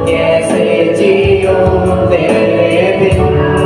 कैसे जियो तेरे बिना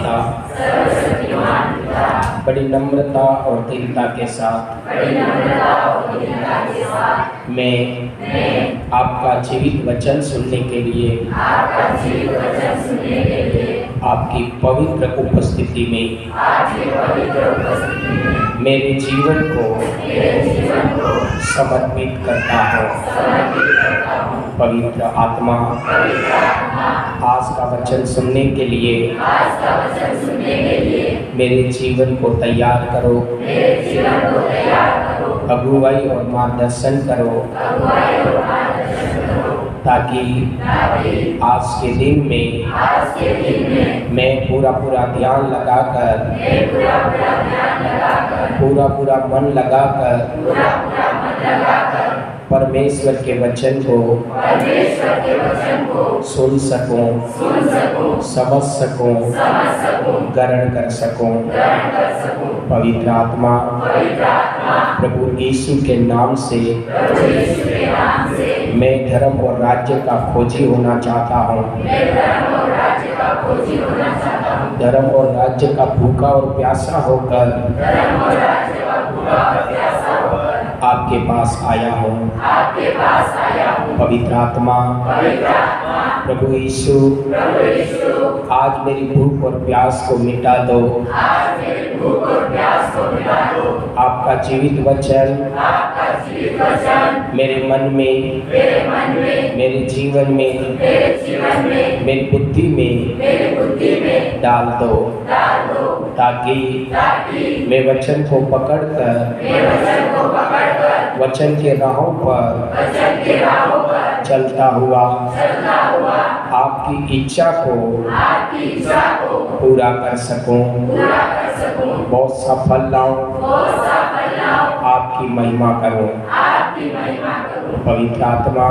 पिता बड़ी नम्रता और दीनता के साथ मैं आपका जीवित वचन सुनने के लिए आपकी पवित्र उपस्थिति में मेरे जीवन को समर्पित करता हूँ। पवित्र आत्मा आज का वचन सुनने के लिए मेरे जीवन को तैयार करो, अगुवाई और मार्गदर्शन करो, ताकि आज के दिन में मैं पूरा ध्यान लगाकर, पूरा मन लगाकर परमेश्वर के वचन को सुन सकूं, समझ सकूं, ग्रहण कर सकूं। पवित्र आत्मा प्रभु यीशु के नाम से मैं धर्म और राज्य का खोजी होना चाहता हूँ। धर्म और राज्य का भूखा और प्यासा होकर आपके पास आया हूँ। पवित्र आत्मा प्रभु यीशु आज मेरी भूख और प्यास को मिटा दो। आपका जीवित वचन मेरे मन में, मेरे जीवन में, मेरी बुद्धि में डाल दो, ताकि मैं वचन को पकड़कर वचन के राहों पर चलता हुआ आपकी इच्छा को पूरा कर सकूं। बहुत सफल लाऊं, आपकी महिमा करूं। पवित्र आत्मा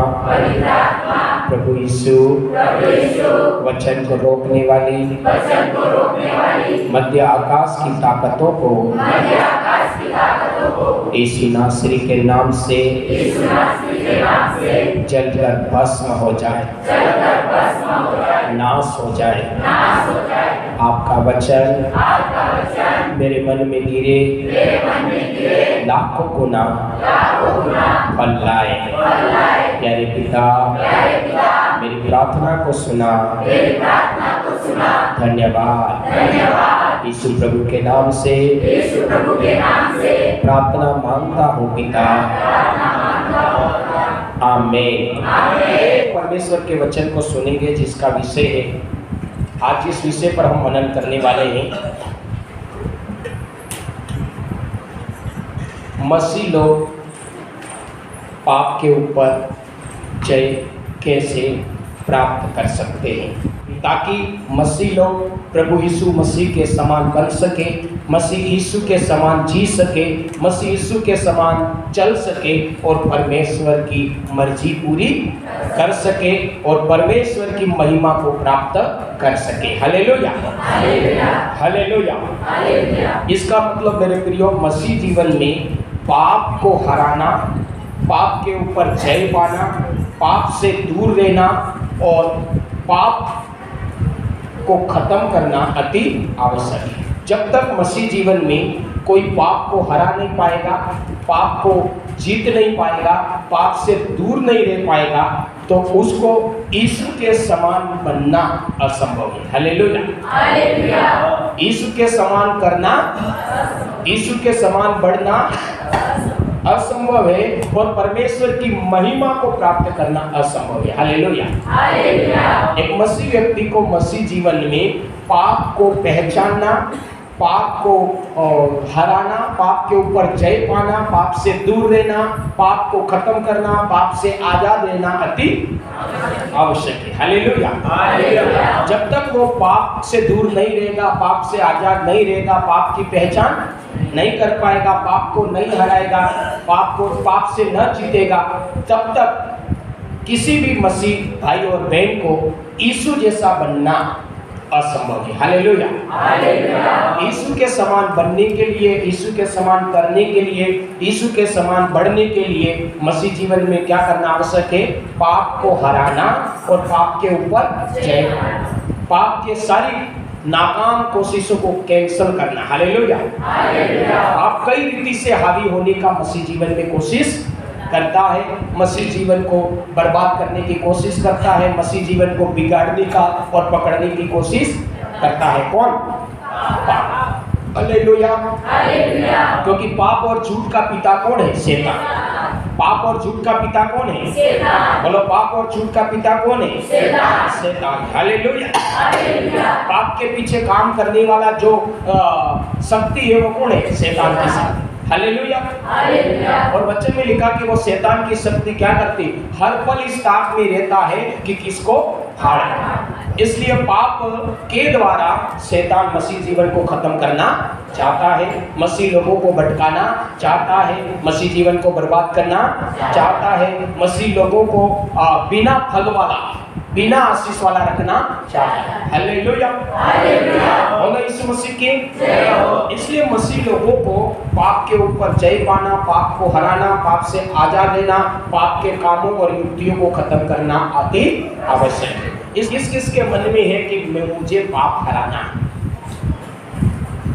प्रभु यीशु वचन को रोकने वाली मध्य आकाश की ताकतों को यीशु नासरी के नाम से जलकर भस्म हो जाए, नाश हो जाए। आपका वचन मेरे मन में गिरे, लाखों गुना फल लाए। प्यारे पिता मेरी प्रार्थना को सुना, धन्यवाद। यीशु प्रभु के नाम से प्रार्थना मांगता हूँ पिता, आमीन। परमेश्वर के वचन को सुनेंगे जिसका विषय है, आज जिस विषय पर हम मनन करने वाले हैं, मसीह लोग पाप के ऊपर जय कैसे प्राप्त कर सकते हैं, ताकि मसीह लोग प्रभु यीशु मसीह के समान बन सके, मसीह यीशु के समान जी सके, मसीह यीशु के समान चल सके और परमेश्वर की मर्जी पूरी कर सके और परमेश्वर की महिमा को प्राप्त कर सके। Hallelujah, hallelujah. इसका मतलब मेरे प्रियो, मसीह जीवन में पाप को हराना, पाप के ऊपर जय पाना, पाप से दूर रहना और पाप को खत्म करना अति आवश्यक है। जब तक मसीह जीवन में कोई पाप को हरा नहीं पाएगा, पाप को जीत नहीं पाएगा, पाप से दूर नहीं रह पाएगा, तो उसको यीशु के समान बनना असंभव है। हालेलुया। यीशु के समान करना, यीशु के समान बढ़ना असंभव है और परमेश्वर की महिमा को प्राप्त करना असंभव है। हालेलुया। एक मसीह व्यक्ति को मसीह जीवन में पाप को पहचानना, पाप को हराना, पाप के ऊपर जय पाना, पाप से दूर रहना, पाप को खत्म करना, पाप से आजाद रहना अति आवश्यक है। हालेलुया। जब तक वो पाप से दूर नहीं रहेगा, पाप से आजाद नहीं रहेगा, पाप की पहचान नहीं कर पाएगा, पाप को नहीं हराएगा, पाप से न जीतेगा, तब तक किसी भी मसीह भाई और बहन को यीशु जैसा बनना असंभव है। हालेलुया। यीशु के समान बनने के लिए, यीशु के समान करने के लिए, यीशु के समान बढ़ने के लिए मसीह जीवन में क्या करना आवश्यक है? पाप को हराना और पाप के ऊपर जय। पाप के सारी नाकाम कोशिशों को कैंसिल करना। हालेलुया। आप कई रीति से हावी होने का मसीह जीवन में कोशिश करता है, मसीह जीवन को बर्बाद करने की कोशिश करता है, मसीह जीवन को बिगाड़ने का और पकड़ने की कोशिश करता है। कौन? पाप। हालेलुया। क्योंकि पाप और झूठ का पिता कौन है? शैतान। पाप और झूठ का पिता कौन है? शैतान। बोलो, पाप और झूठ का पिता कौन है? शैतान। हालेलुया। पाप के पीछे काम करने वाला जो शक्ति है वो कौन है? शैतान की शक्ति। हालेलुया। और वचन में लिखा कि वो शैतान की शक्ति क्या करती? हर पल इस ताक में रहता है कि किसको फाड़े। इसलिए पाप के द्वारा शैतान मसीह जीवन को खत्म करना चाहता है, मसीह लोगों को भटकाना चाहता है, मसीह जीवन को बर्बाद करना चाहता है, मसीह लोगों को बिना फल वाला, बिना आशीष वाला रखना चाहता है। हालेलुया। बोलो यीशु मसीह की जय हो। इसलिए मसीह लोगों को पाप के ऊपर जय पाना, पाप को हराना, पाप से आजाद लेना, पाप के कामों और युक्तियों को खत्म करना अति आवश्यक है। किसके मन में है कि मुझे पाप हराना है,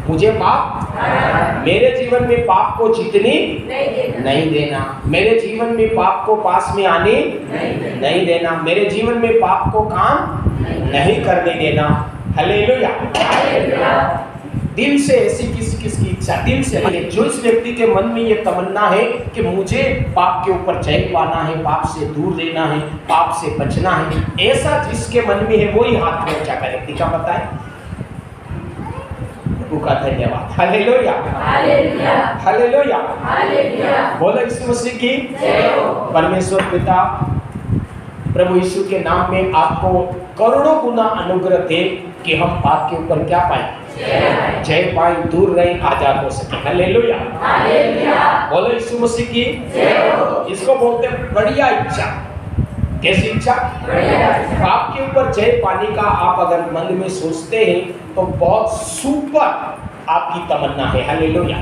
मुझे पाप, मेरे जीवन में पाप को जीतने नहीं देना, मेरे जीवन में पाप को पास में आने नहीं देना, मेरे जीवन में पाप को काम नहीं करने देना। हालेलुया। दिल से ऐसी किसकी इच्छा? दिल से जो इस व्यक्ति के मन में ये तमन्ना है कि मुझे पाप के ऊपर जय पाना है, पाप से दूर रहना है, पाप से बचना है, ऐसा जिसके मन में है वो ही हाथ में ऊंचा करे। टीका बताए का धन्यवाद। हालेलुया। हालेलुया। बोलो यीशु मसीह की जय हो। परमेश्वर पिता प्रभु यीशु के नाम में आपको करोड़ों गुना अनुग्रह दे कि हम पाप के ऊपर क्या पाए? जय पाए, दूर रहे, आजाद हो सके। हालेलुया। बोलो यीशु मसीह की जय हो। इसको बोलते हैं बढ़िया इच्छा। कैसी इच्छा? पाप के ऊपर जय पाने का आप अगर मन में सोचते हैं तो बहुत सुपर आपकी तमन्ना है। हालेलुया।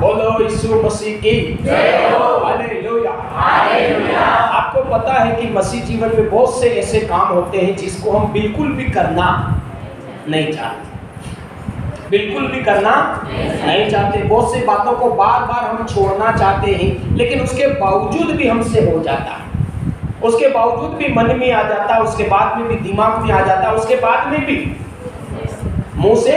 बोलो यीशु मसीह की जय हो। हालेलुया। आपको पता है कि मसीह जीवन में बहुत से ऐसे काम होते हैं जिसको हम बिल्कुल भी करना नहीं चाहते, बिल्कुल भी करना नहीं चाहते। बहुत सी बातों को बार बार हम छोड़ना चाहते हैं, लेकिन उसके बावजूद भी हमसे हो जाता है, उसके बावजूद भी मन में आ जाता है, उसके बाद में भी दिमाग में आ जाता है, उसके बाद में भी मुंह से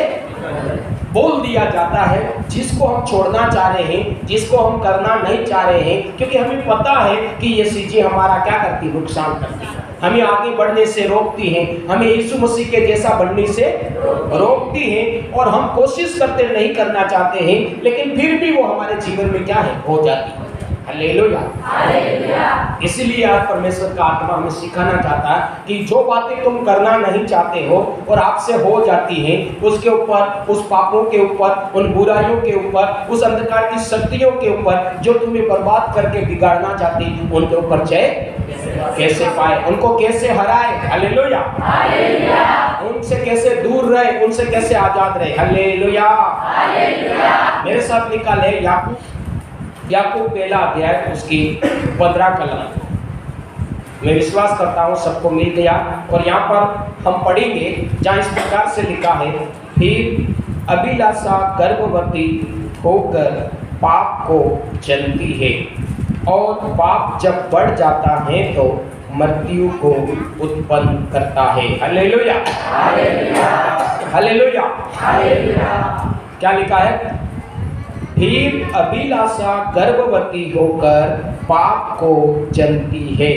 बोल दिया जाता है जिसको हम छोड़ना चाह रहे हैं, जिसको हम करना नहीं चाह रहे हैं, क्योंकि हमें पता है कि ये चीजें हमारा क्या करती, नुकसान करती है, हमें आगे बढ़ने से रोकती हैं, हमें यीशु मसीह के जैसा बनने से रोकती हैं, और हम कोशिश करते नहीं करना चाहते हैं, लेकिन फिर भी वो हमारे जीवन में क्या है, हो जाती है। हालेलुया। इसलिए आज परमेश्वर का आत्मा हमें सिखाना चाहता है कि जो बातें तुम करना नहीं चाहते हो और आपसे हो जाती हैं, उसके ऊपर, उस पापों के ऊपर, उन बुराइयों के ऊपर, उस अंधकार की शक्तियों के ऊपर जो तुम्हें बर्बाद करके बिगाड़ना चाहती, उनके ऊपर जय कैसे पाए, उनको कैसे हराए। हालेलुया। उनसे कैसे दूर रहे, उनसे कैसे आजाद रहे। हालेलुया। मेरे साथ निकाले याकूब पहला अध्याय उसकी 15 कलम। मैं विश्वास करता हूँ सबको मिल गया, और यहाँ पर हम पढ़ेंगे जहाँ इस प्रकार से लिखा है, फिर अभिलाषा गर्भवती होकर पाप को जनती है, और पाप जब बढ़ जाता है तो मृत्यु को उत्पन्न करता है। हालेलुया। हालेलुया। क्या लिखा है? फिर अभिलाषा गर्भवती होकर पाप को जनती है,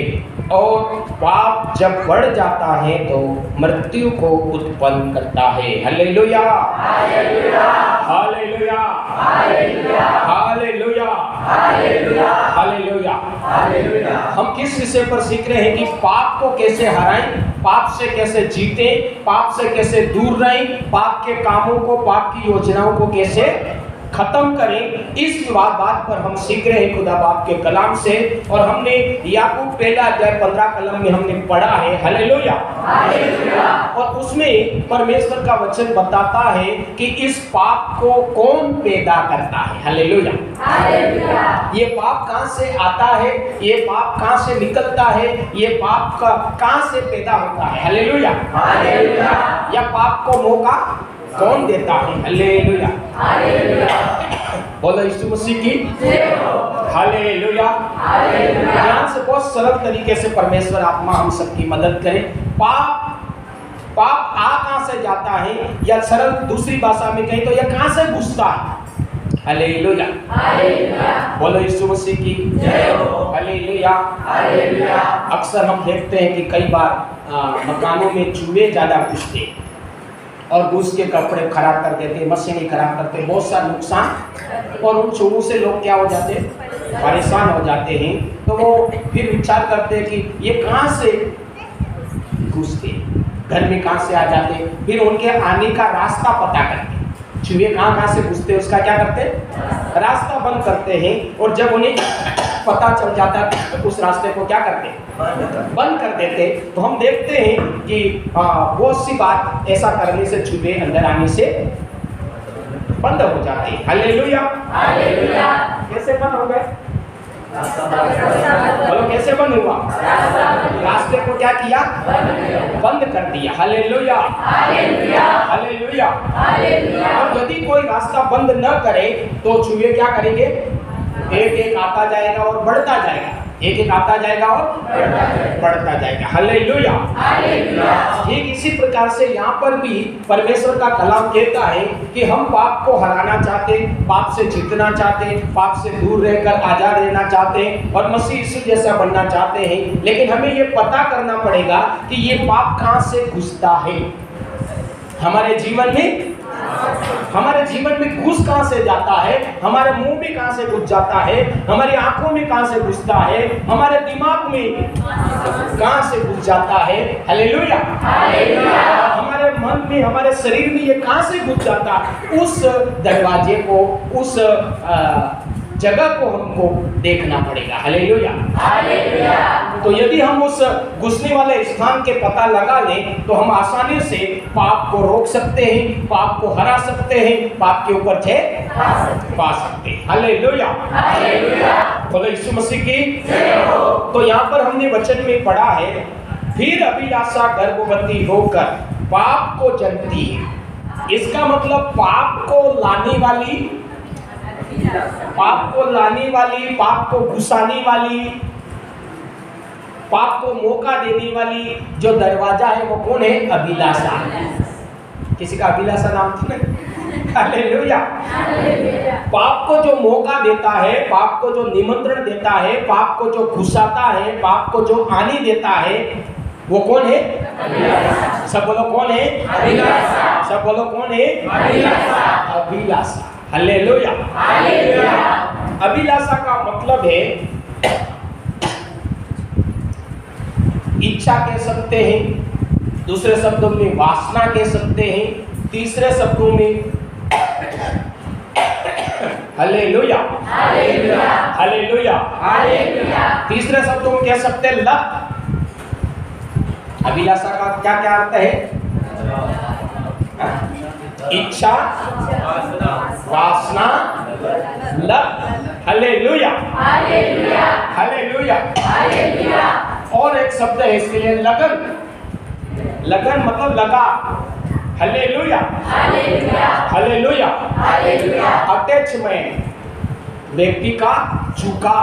और पाप जब बढ़ जाता है तो मृत्यु को उत्पन्न करता है। Hallelujah. Hallelujah. Hallelujah. Hallelujah. Hallelujah. हम किस विषय पर सीख रहे हैं कि पाप को कैसे हराएं, पाप से कैसे जीतें, पाप से कैसे दूर रहें, पाप के कामों को, पाप की योजनाओं को कैसे खत्म करें, इस बात पर हम सीख रहे हैं खुदा बाप के कलाम से। और हमने याकूब पहला अध्याय 15 कलम में हमने पढ़ा है, हालेलुया। और उसमें परमेश्वर का वचन बताता है कि इस पाप को कौन पैदा करता है, हालेलुया। ये पाप कहां से आता है, ये पाप कहां से निकलता है, ये पाप का कहां से पैदा होता है, हालेलुया। या पाप को मौका कौन देता है, हालेलुया। बोलो यीशु मसीह की हालेलुया। ध्यान से बहुत सरल तरीके से परमेश्वर आत्मा हम सबकी मदद करे। पाप आ कहां से जाता है, या सरल दूसरी भाषा में कहें तो यह कहां से घुसता है, हालेलुया। बोलो यीशु मसीह की हालेलुया। अक्सर हम देखते हैं कि कई बार मकानों में चूहे ज्यादा घुसते हैं और घुस के कपड़े खराब कर देते, मशीनें खराब करते, बहुत सारा नुकसान। और उन चूहों से लोग क्या हो जाते हैं, परेशान हो जाते हैं। तो वो फिर विचार करते हैं कि ये कहाँ से घुसते, घर में कहाँ से आ जाते, फिर उनके आने का रास्ता पता करते। चूहे कहाँ से घुसते, उसका क्या करते, रास्ता बंद करते हैं। और जब उन्हें पता चल जाता है तो उस रास्ते को क्या करते, बंद कर देते। तो हम देखते हैं कि बहुत सी बात ऐसा करने से चूहे अंदर आने से बंद हो जाते हैं, हालेलुया। कैसे बंद हो गए, बोलो कैसे बंद हुआ, रास्ते को क्या किया, बंद कर दिया, हालेलुया। हालेलुया। और यदि कोई रास्ता बंद न करे तो चूहे क्या करेंगे, एक एक आता जाएगा और बढ़ता जाएगा, एक एक आता जाएगा और बढ़ता जाएगा, हालेलुया। ठीक इसी प्रकार से यहाँ पर भी परमेश्वर का कलाम कहता है कि हम पाप को हराना चाहते, पाप से जीतना चाहते, पाप से दूर रहकर आजाद रहना चाहते हैं और मसीह यीशु जैसा बनना चाहते हैं। लेकिन हमें ये पता करना पड़ेगा कि ये पाप कहाँ से घुसता है हमारे जीवन में। हमारे जीवन में घुस कहां से जाता है, हमारे मुंह में कहां से घुस जाता है, हमारी आंखों में कहां से घुसता है, हमारे दिमाग में कहां से घुस जाता है, हालेलुया। हमारे मन में, हमारे शरीर में ये कहां से घुस जाता है, उस दरवाजे को, उस जगह को हमको देखना पड़ेगा, हालेलुया। तो यदि हम उस घुसने वाले स्थान के पता लगा लें तो हम आसानी से पाप को रोक सकते हैं, पाप को हरा सकते हैं, पाप के ऊपर जय पा सकते हैं, हालेलुया। बोलो यीशु मसीह की। तो यहाँ पर हमने वचन में पढ़ा है, फिर अभिलाषा गर्भवती होकर पाप को जनती है। इसका मतलब पाप को लाने वाली, पाप को घुसाने वाली, पाप को मौका देने वाली जो दरवाजा है वो कौन है, अभिलाषा। किसी का अभिलाषा नाम था, हालेलुया। पाप को जो मौका देता है, पाप को जो निमंत्रण देता है, पाप को जो घुसाता है, पाप को जो आने देता है, वो कौन है, सब बोलो कौन है, सब बोलो कौन है, अभिलाषा, हालेलुया। अभिलाषा का मतलब है इच्छा कह सकते हैं, दूसरे शब्दों में वासना कह सकते हैं, तीसरे शब्दों में हालेलुया, हालेलुया, तीसरे शब्दों में कह सकते हैं लत। अभिलाषा का क्या क्या अर्थ है, इच्छा, वासना, लत, हालेलुया, हालेलुया। और एक शब्द है इसके लिए लगन। लगन मतलब लगा, हालेलुया, हालेलुया। अटैचमेंट, व्यक्ति का झुका,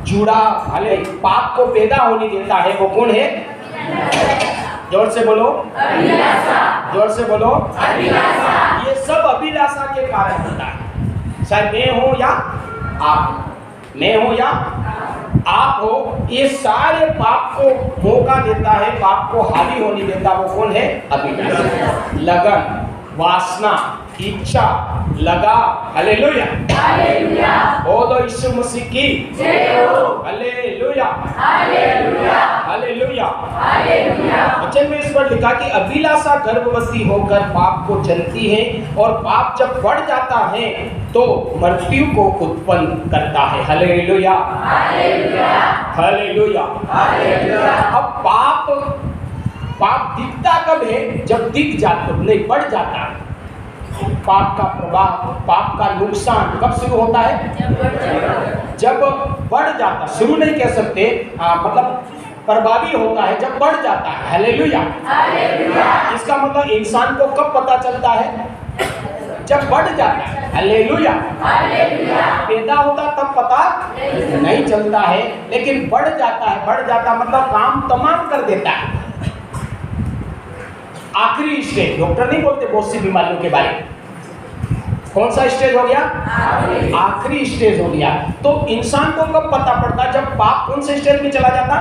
जुड़ा, हाले पाप को पैदा होने देता है वो कौन है, जोर से बोलो, जोर से बोलो, ये सब अभिलाषा के कारण होता है। चाहे मैं हो या आप, मैं हो या आप हो, ये सारे पाप को मौका देता है, पाप को हावी होने देता है वो कौन है, अभिलाषा। लगन, वासना, इच्छा, लगाव। हालेलुया, हालेलुया, बोलो यीशु मसीह की जय हो। Hallelujah, hallelujah, hallelujah. हालेलुया। वचन में इस पर लिखा कि अभिलाषा गर्भवती होकर पाप को जनती है और पाप जब बढ़ जाता है तो मृत्यु को उत्पन्न करता है। Hallelujah, hallelujah, hallelujah. हालेलुया। अब पाप दिखता कब है? जब दिख जाता, नहीं बढ़ जाता है। पाप का प्रभाव, पाप का नुकसान कब शुरू होता है? जब बढ़ जाता। शुरू नहीं कह सकते, मतलब प्रभावी होता है जब बढ़ जाता है। Hallelujah, hallelujah. इसका मतलब इंसान को कब पता चलता है? जब बढ़ जाता है। Hallelujah, hallelujah. पैदा होता तब पता नहीं चलता है, लेकिन बढ़ जाता है। बढ़ जाता मतलब काम तमाम कर देता है। आखिरी स्टेज, डॉक्टर नहीं बोलते बहुत सी बीमारियों के बारे में। कौन सा स्टेज हो गया? आखिरी स्टेज हो गया। तो इंसान को कब पता पड़ता? जब पाप कौन से स्टेज में चला जाता?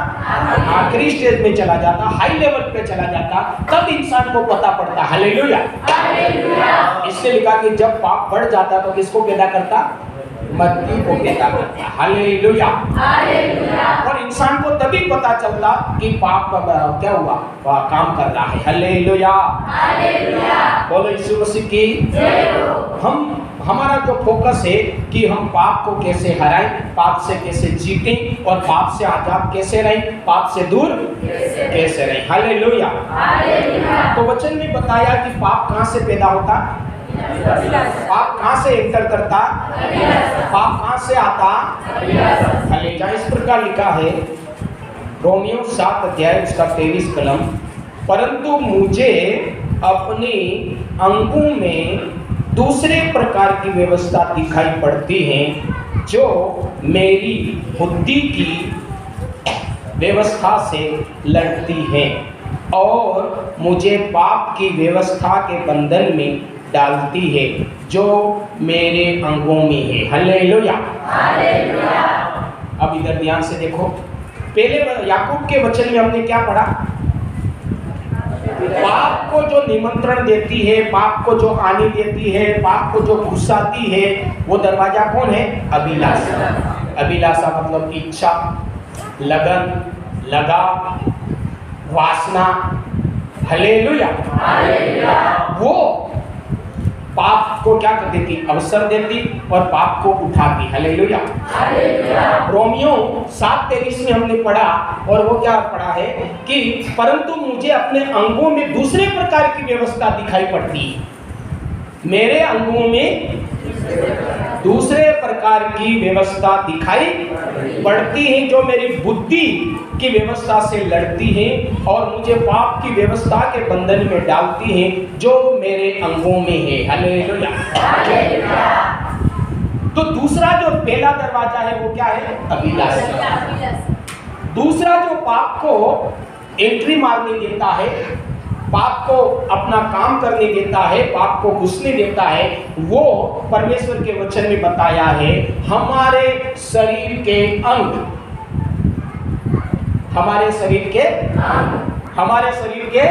आखिरी स्टेज में चला जाता, हाई लेवल पे चला जाता, तब इंसान को पता पड़ता। Hallelujah, hallelujah. इससे लिखा कि जब पाप बढ़ जाता तो किसको पैदा करता? मृत्यु को पैदा करता। Hallelujah, hallelujah. और इंसान को तभी पता चलता कि पाप क्या हुआ, काम कर रहा है। Hallelujah, hallelujah. बोलो यीशु मसीह की जय हो। हमारा जो फोकस है कि हम पाप को कैसे हराएं, पाप से कैसे जीतें और पाप से आजाद कैसे रहें, पाप से दूर कैसे रहें। Hallelujah, hallelujah. तो वचन में बताया कि पाप कहाँ से पैदा होता, पाप कहाँ से एंटर करता, पाप कहाँ से आता। हालेलुया, इस प्रकार लिखा है रोमियो 7 अध्याय उसका 23 कलम, परंतु मुझे अपने अंगों में दूसरे प्रकार की व्यवस्था दिखाई पड़ती है जो मेरी बुद्धि की व्यवस्था से लड़ती है और मुझे पाप की व्यवस्था के बंधन में डालती है जो मेरे अंगों में है। Hallelujah, hallelujah. अब इधर ध्यान से देखो। पहले याकूब के वचन में हमने क्या पढ़ा? पाप को जो निमंत्रण देती है, पाप को जो आने देती है, पाप को जो घुसाती है, वो दरवाजा कौन है? अभिलाषा। अभिलाषा मतलब इच्छा, लगन, लगाव, वासना। Hallelujah, hallelujah. वो पाप को क्या कर देती? अवसर देती और पाप को उठाती। Hallelujah, hallelujah. रोमियो 7:23 में हमने पढ़ा, और वो क्या पढ़ा है कि परंतु मुझे अपने अंगों में दूसरे प्रकार की व्यवस्था दिखाई पड़ती है। मेरे अंगों में दूसरे प्रकार की व्यवस्था दिखाई पड़ती है जो मेरी बुद्धि की व्यवस्था से लड़ती है और मुझे पाप की व्यवस्था के बंधन में डालती है जो मेरे अंगों में है। हालेलुया, तो दूसरा जो पहला दरवाजा है वो क्या है? अभिलाषा। दूसरा जो पाप को एंट्री मारने देता है, पाप को अपना काम करने देता है, पाप को घुसने देता है, वो परमेश्वर के वचन में बताया है हमारे शरीर के अंग। हमारे शरीर के हमारे शरीर के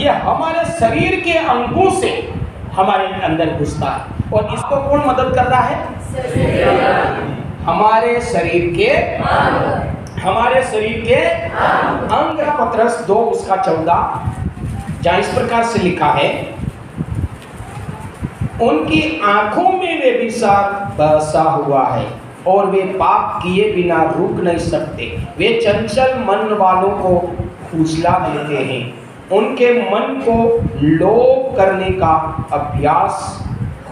ये हमारे शरीर के अंगों से हमारे अंदर घुसता है। और इसको कौन मदद कर रहा है? हमारे शरीर के अंग। पत्रस 2 उसका 14, जहाँ इस प्रकार से लिखा है उनकी आंखों में वे व्यभिचार बसा हुआ है और वे पाप किए बिना रुक नहीं सकते। वे चंचल मन वालों को फुसला देते हैं। उनके मन को लोभ करने का अभ्यास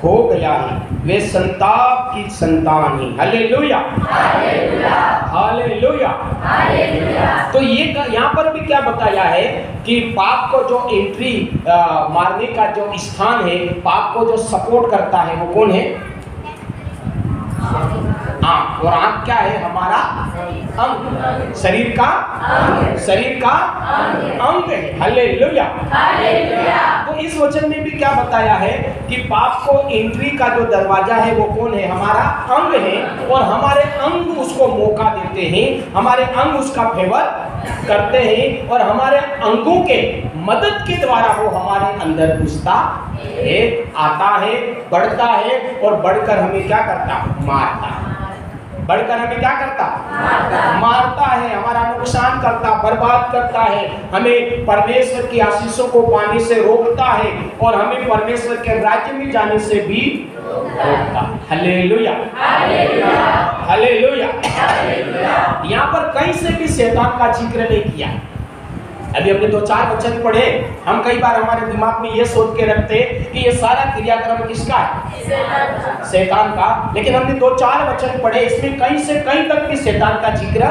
हो गया है। वे संताप की संतान है। Hallelujah, hallelujah, hallelujah. तो ये यहाँ पर भी क्या बताया है कि पाप को जो एंट्री मारने का जो स्थान है, पाप को जो सपोर्ट करता है वो कौन है? आँख। और आँख क्या है? हमारा अंग, शरीर का अंग है। Hallelujah, hallelujah. तो इस वचन में भी क्या बताया है कि पाप को एंट्री का जो दरवाजा है वो कौन है? हमारा अंग है। और हमारे अंग उसको मौका देते हैं, हमारे अंग उसका फेवर करते हैं और हमारे अंगों के मदद के द्वारा वो हमारे अंदर घुसता है, आता है, बढ़ता है और बढ़कर हमें क्या करता? मारता है। बढ़कर हमें क्या करता? मारता है, हमारा नुकसान करता, बर्बाद करता है, हमें परमेश्वर की आशीषों को पाने से रोकता है और हमें परमेश्वर के राज्य में जाने से भी रोकता। Hallelujah, hallelujah. यहाँ पर कहीं से भी शैतान का जिक्र नहीं किया। अभी हमने 2-4 वचन पढ़े, हम कई बार हमारे दिमाग में ये सोच के रखते कि ये सारा क्रियाक्रम किसका है? शैतान का। लेकिन हमने 2-4 वचन पढ़े, इसमें कहीं से कहीं तक भी शैतान का जिक्र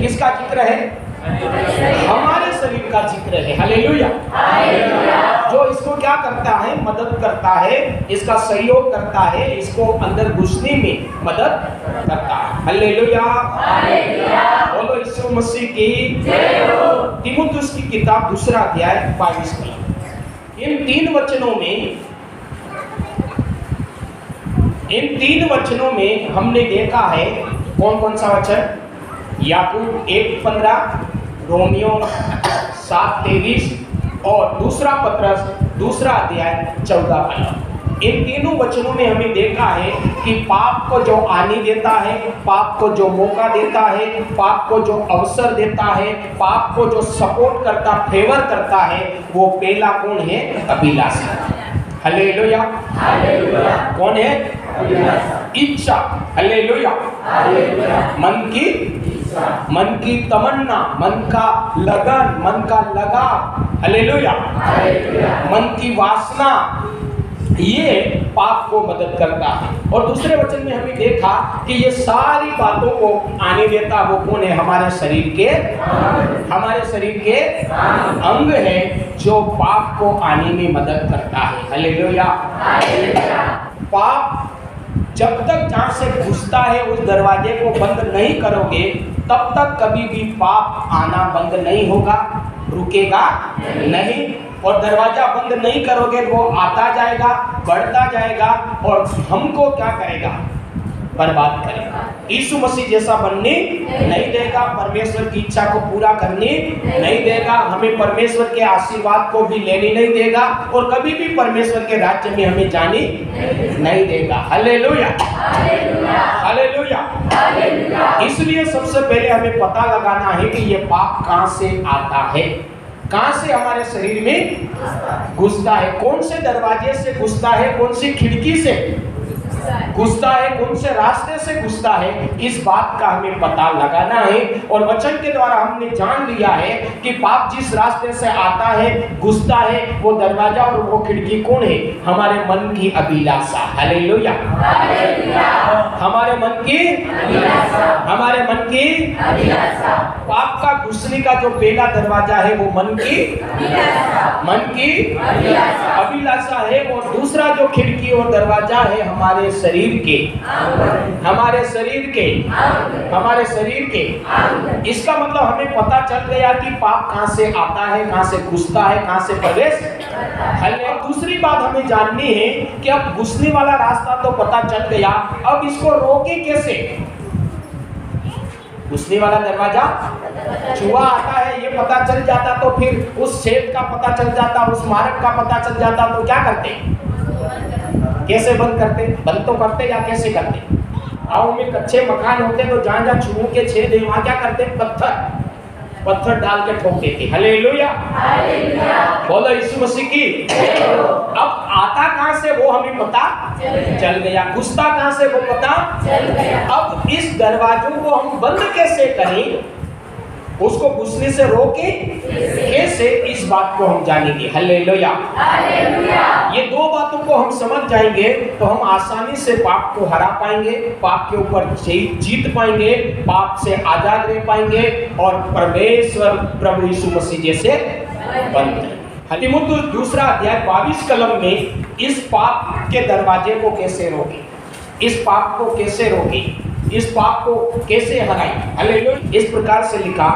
किसका जिक्र है? हमारे शरीर का जिक्र है। हालेलुया। जो इसको क्या करता है? मदद करता है, इसका सहयोग करता है, इसको अंदर घुसने में मदद करता है। हालेलुया, बोलो यीशु मसीह की जय हो। तीमुथियुस की किताब 2 अध्याय 22 पद। इन 3 वचनों में हमने देखा है कौन कौन सा वचन? याकूब 1:15, रोमियो 7:23 और 2 पत्रस 2 अध्याय 14 पद। इन तीनों वचनों में हमें देखा है कि पाप को जो आने देता है, पाप को जो मौका देता है, पाप को जो अवसर देता है, पाप को जो सपोर्ट करता, फेवर करता है, वो पहला कौन है? अभिलाषा। हालेलुया, कौन है? इच्छा। हालेलुया, मन की तमन्ना, मन का लगन, मन का लगाव। हालेलुया, मन की वासना, ये पाप को मदद करता है। और दूसरे वचन में हमें देखा कि ये सारी बातों को आने देता वो कौन है? हमारे शरीर के अंग है जो पाप को आने में मदद करता है। हालेलुया। पाप जब तक जहाँ से घुसता है उस दरवाजे को बंद नहीं करोगे, तब तक कभी भी पाप आना बंद नहीं होगा, रुकेगा नहीं। और दरवाजा बंद नहीं करोगे वो आता जाएगा, बढ़ता जाएगा और हमको क्या करेगा? बर्बाद करेगा। यीशु मसीह जैसा बनने नहीं देगा, परमेश्वर की इच्छा को पूरा करने नहीं देगा, हमें परमेश्वर के आशीर्वाद को भी लेने नहीं देगा और कभी भी परमेश्वर के राज्य में हमें जाने नहीं देगा। Hallelujah, hallelujah. इसलिए सबसे पहले हमें पता लगाना है कि ये पाप कहाँ से आता है, कहाँ से हमारे शरीर में घुसता है, कौन से दरवाजे से घुसता है, कौन सी खिड़की से घुसता है, कौन से रास्ते से घुसता है। इस बात का हमें पता लगाना है और वचन के द्वारा हमने जान लिया है कि पाप जिस रास्ते से आता है, घुसता है, वो दरवाजा और वो खिड़की कौन है? हमारे मन की अभिलाषा। हालेलुया, हमारे मन की अभिलाषा। पाप का घुसने का जो पहला दरवाजा है वो मन की अभिलाषा है और दूसरा जो खिड़की और दरवाजा है हमारे शरीर के। इसका मतलब हमें पता चल गया कि पाप कहाँ से आता है, कहाँ से घुसता है, कहाँ से प्रवेश। और दूसरी बात हमें जाननी है कि अब घुसने वाला रास्ता तो पता चल गया, अब इसको रोके कैसे? घुसने वाला दरवाजा चूहा आता है ये पता चल जाता तो फिर उस छेद का पता चल जाता, उस मार्ग का पता चल जाता तो क्या करते? कैसे बंद करते? बंद तो करते या कैसे करते? गाँव में कच्चे मकान होते तो जहाँ जहाँ चूहों के छेद है वहाँ क्या करते? पत्थर डाल के ठोकते थे। हालेलुया, बोलो यीशु मसीह की। अब आता कहाँ से वो हमें पता चल गया, घुसता कहाँ से वो पता चल गया। अब इस दरवाजों को हम बंद कैसे करें, उसको घुसने से रोके कैसे, इस बात को हम जानेंगे। हालेलुया, ये 2 बातों को हम समझ जाएंगे तो हम आसानी से पाप को हरा पाएंगे, पाप के ऊपर जीत पाएंगे, पाप से आजाद रह पाएंगे और परमेश्वर प्रभु यीशु मसीह जैसे बन जाएंगे। तीमुथियुस 2 अध्याय 22 कलम में इस पाप के दरवाजे को कैसे रोके, इस पाप को कैसे रोके, इस पाप को कैसे हराएं। हालेलुया। इस प्रकार से लिखा,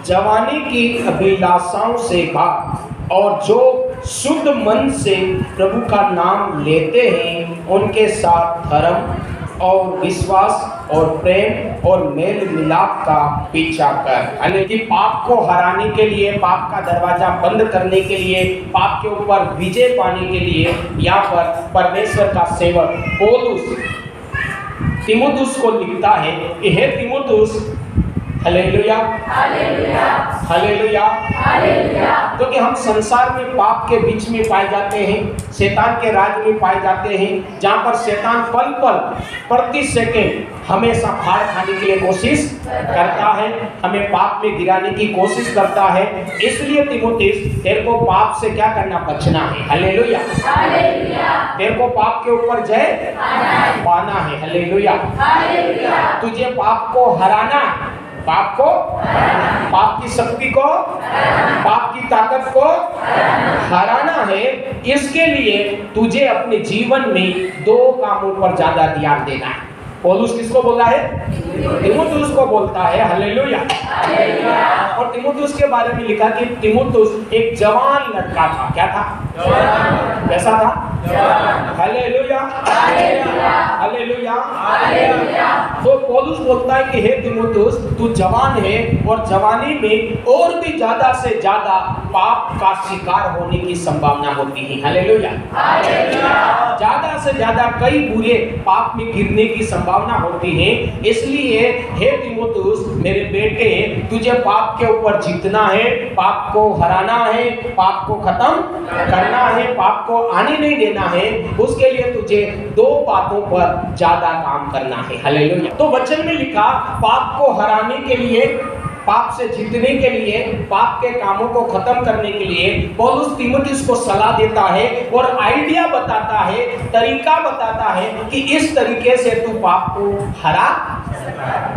जवानी की अभिलाषाओं से भाग और जो शुद्ध मन से प्रभु का नाम लेते हैं उनके साथ धर्म और विश्वास और प्रेम और मेल मिलाप का पीछा कर। यानी पाप को हराने के लिए, पाप का दरवाजा बंद करने के लिए, पाप के ऊपर विजय पाने के लिए यहाँ पर परमेश्वर का सेवक पौलुस तीमुथियुस को लिखता है कि हे तीमुथियुस, हालेलुया हालेलुया हालेलुया, हालेलुया। क्योंकि हम संसार में पाप के बीच में पाए जाते हैं, शैतान के राज में पाए जाते हैं, जहाँ पर शैतान पल पल प्रति सेकंड हमेशा फाड़ खाने के लिए कोशिश करता है, हमें पाप में गिराने की कोशिश करता है। इसलिए तीमुथियुस, तेरे को पाप से क्या करना, बचना है। हालेलुया हालेलुया तेरे को पाप के ऊपर जय पाना है। Hallelujah hallelujah. तुझे पाप को हराना, पाप को, पाप की शक्ति को, पाप की ताकत को हराना है। इसके लिए तुझे अपने जीवन में दो कामों पर ज्यादा ध्यान देना है। पौलुस किसको बोला है? तीमुथियुस को बोलता है। हालेलुया। और तीमुथियुस के बारे में लिखा कि तीमुथियुस एक जवान लड़का था। क्या था? कैसा था? Hallelujah hallelujah. तो पौलुस बोलता है कि हे तीमुथियुस, तू जवान है और जवानी में और भी ज्यादा से ज्यादा पाप का शिकार होने की संभावना होती है। हालेलुया। ज्यादा से ज्यादा कई बुरे पाप में गिरने की संभावना होती है। इसलिए हे तीमुथियुस, मेरे बेटे, तुझे पाप के ऊपर जीतना है, पाप को हराना है, पाप को खत्म करना है, पाप को आने नहीं देना है। उसके लिए तुझे दो बातों पर ज्यादा काम करना है। हालेलुया। तो वचन में लिखा, पाप को हराने के लिए, पाप से जीतने के लिए, पाप के कामों को खत्म करने के लिए पौलुस तीमुथियुस को सलाह देता है और आइडिया बताता है, तरीका बताता है कि इस तरीके से तू पाप को हरा,